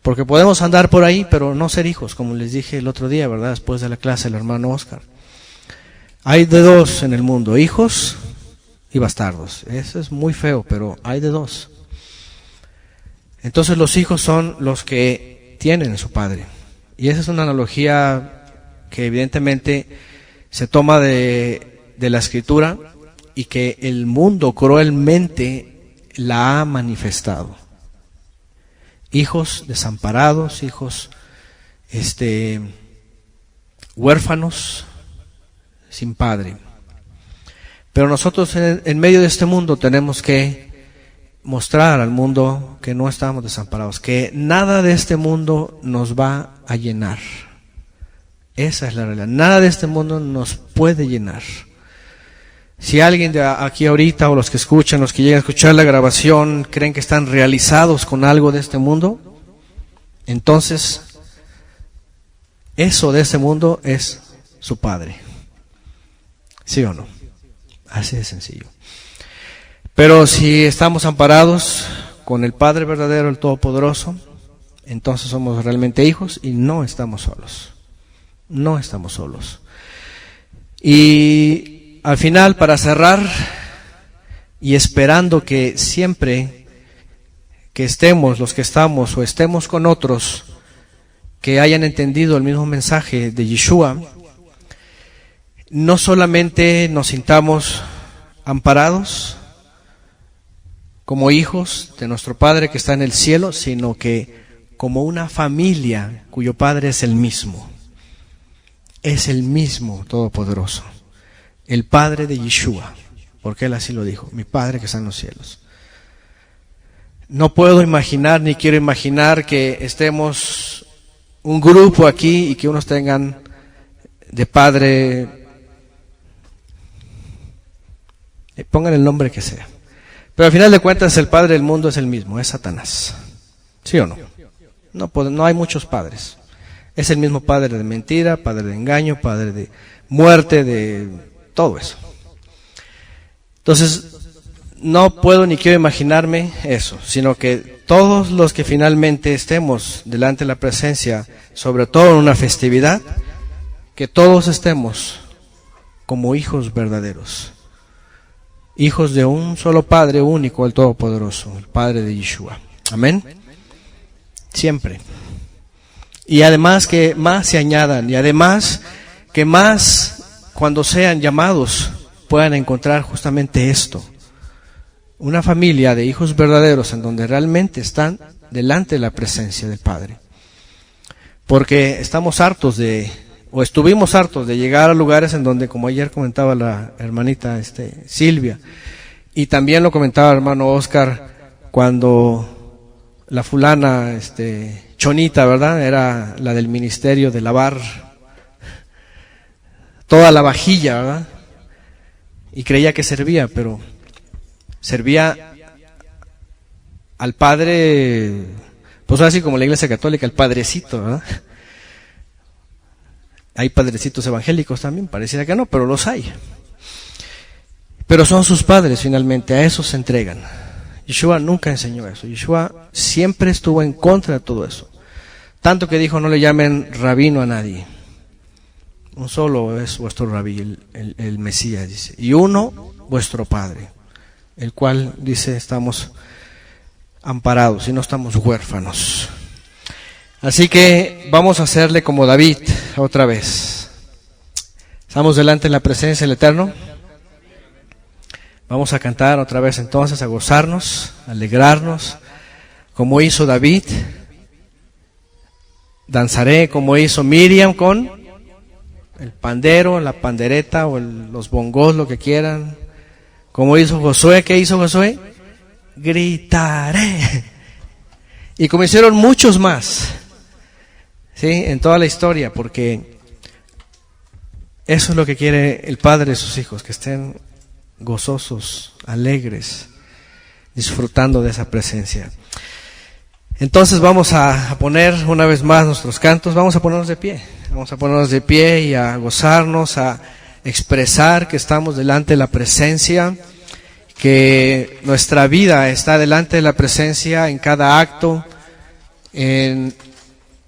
Porque podemos andar por ahí, pero no ser hijos, como les dije el otro día, ¿verdad? Después de la clase del hermano Oscar. Hay de dos en el mundo, hijos y bastardos. Eso es muy feo, pero hay de dos. Entonces los hijos son los que tienen a su padre. Y esa es una analogía que evidentemente se toma de la Escritura y que el mundo cruelmente la ha manifestado. Hijos desamparados, hijos huérfanos, sin padre. Pero nosotros en medio de este mundo tenemos que mostrar al mundo que no estamos desamparados, que nada de este mundo nos va a llenar. Esa es la realidad. Nada de este mundo nos puede llenar. Si alguien de aquí ahorita, o los que escuchan, los que llegan a escuchar la grabación, creen que están realizados con algo de este mundo, entonces eso de este mundo es su padre. ¿Sí o no? Así de sencillo. Pero si estamos amparados con el Padre verdadero, el Todopoderoso, entonces somos realmente hijos y no estamos solos. No estamos solos. Y al final, para cerrar, y esperando que siempre que estemos, los que estamos o estemos con otros que hayan entendido el mismo mensaje de Yeshua, no solamente nos sintamos amparados como hijos de nuestro Padre que está en el cielo, sino que como una familia cuyo Padre es el mismo Todopoderoso, el Padre de Yeshua, porque Él así lo dijo, mi Padre que está en los cielos. No puedo imaginar ni quiero imaginar que estemos un grupo aquí y que unos tengan de padre, pongan el nombre que sea, pero al final de cuentas el padre del mundo es el mismo, es Satanás. ¿Sí o no? No hay muchos padres. Es el mismo padre de mentira, padre de engaño, padre de muerte, de todo eso. Entonces, no puedo ni quiero imaginarme eso, sino que todos los que finalmente estemos delante de la presencia, sobre todo en una festividad, que todos estemos como hijos verdaderos, hijos de un solo Padre único, el Todopoderoso, el Padre de Yeshua. Amén. Siempre. Y además que más se añadan, y además que más cuando sean llamados puedan encontrar justamente esto, una familia de hijos verdaderos en donde realmente están delante de la presencia del Padre. Porque estamos hartos estuvimos hartos de llegar a lugares en donde, como ayer comentaba la hermanita Silvia, y también lo comentaba el hermano Oscar, cuando la fulana Chonita, ¿verdad? Era la del ministerio de lavar toda la vajilla, ¿verdad? Y creía que servía, pero servía al Padre, pues así como la Iglesia Católica, el Padrecito, ¿verdad? Hay padrecitos evangélicos también, pareciera que no, pero los hay. Pero son sus padres finalmente, a eso se entregan. Yeshua nunca enseñó eso. Yeshua siempre estuvo en contra de todo eso. Tanto que dijo, no le llamen rabino a nadie. Un solo es vuestro rabí, el Mesías, dice. Y uno, vuestro Padre, el cual, dice, estamos amparados y no estamos huérfanos. Así que vamos a hacerle como David otra vez. Estamos delante de la presencia del Eterno. Vamos a cantar otra vez entonces, a gozarnos, a alegrarnos, como hizo David. Danzaré como hizo Miriam con el pandero, la pandereta o los bongos, lo que quieran. Como hizo Josué, ¿qué hizo Josué? Gritaré. Y como hicieron muchos más, ¿sí? En toda la historia, porque eso es lo que quiere el Padre de sus hijos, que estén gozosos, alegres, disfrutando de esa presencia. Entonces vamos a poner una vez más nuestros cantos, vamos a ponernos de pie y a gozarnos, a expresar que estamos delante de la presencia, que nuestra vida está delante de la presencia en cada acto,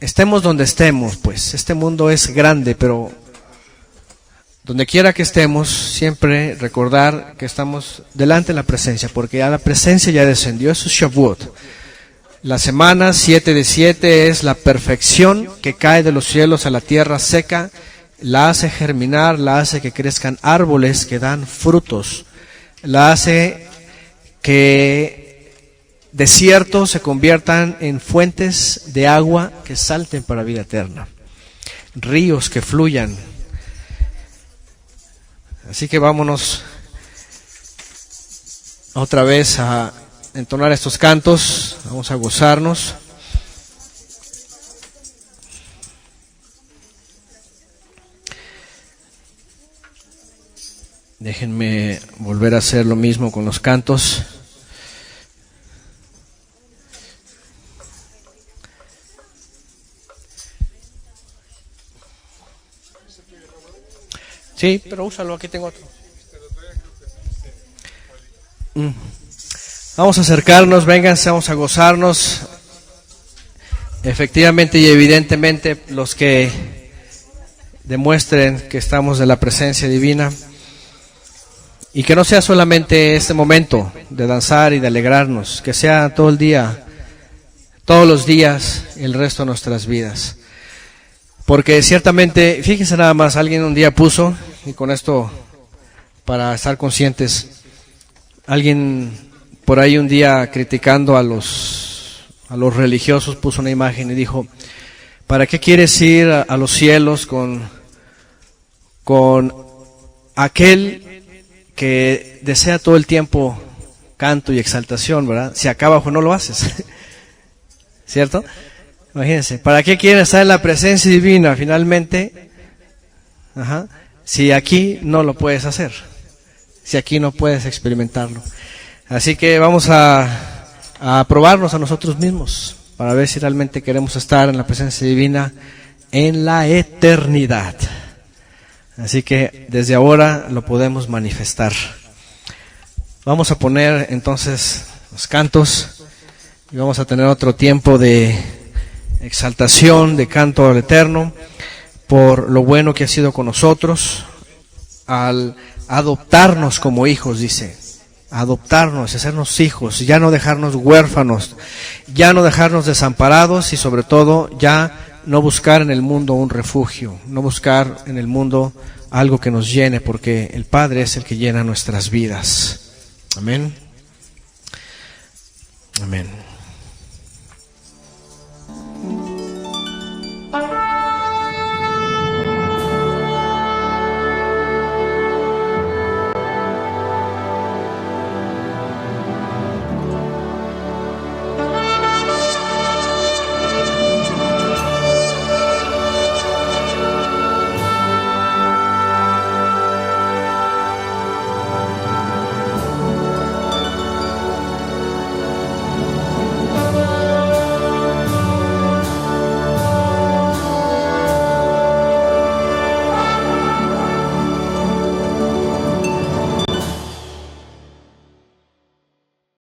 estemos donde estemos, pues este mundo es grande, pero donde quiera que estemos, siempre recordar que estamos delante de la presencia, porque ya la presencia ya descendió, eso es Shavuot. La semana 7 de 7 es la perfección que cae de los cielos a la tierra seca, la hace germinar, la hace que crezcan árboles que dan frutos, la hace que desiertos se conviertan en fuentes de agua que salten para vida eterna, ríos que fluyan. Así que vámonos otra vez a entonar estos cantos, vamos a gozarnos. Déjenme volver a hacer lo mismo con los cantos. Sí, pero úsalo, aquí tengo otro. Vamos a acercarnos, vénganse, vamos a gozarnos. Efectivamente y evidentemente los que demuestren que estamos de la presencia divina. Y que no sea solamente este momento de danzar y de alegrarnos, que sea todo el día, todos los días, el resto de nuestras vidas. Porque ciertamente, fíjense nada más, alguien un día puso, y con esto para estar conscientes, alguien por ahí un día criticando a los religiosos puso una imagen y dijo: ¿para qué quieres ir a los cielos con aquel que desea todo el tiempo canto y exaltación, ¿verdad? Si acá abajo no lo haces, ¿cierto? Imagínense, ¿para qué quieres estar en la presencia divina finalmente? Si aquí no lo puedes hacer, si aquí no puedes experimentarlo. Así que vamos a probarnos a nosotros mismos para ver si realmente queremos estar en la presencia divina en la eternidad. Así que desde ahora lo podemos manifestar. Vamos a poner entonces los cantos y vamos a tener otro tiempo de exaltación, de canto al Eterno, por lo bueno que ha sido con nosotros, al adoptarnos como hijos, dice, adoptarnos, hacernos hijos, ya no dejarnos huérfanos, ya no dejarnos desamparados y sobre todo ya no buscar en el mundo un refugio, no buscar en el mundo algo que nos llene, porque el Padre es el que llena nuestras vidas. Amén. Amén.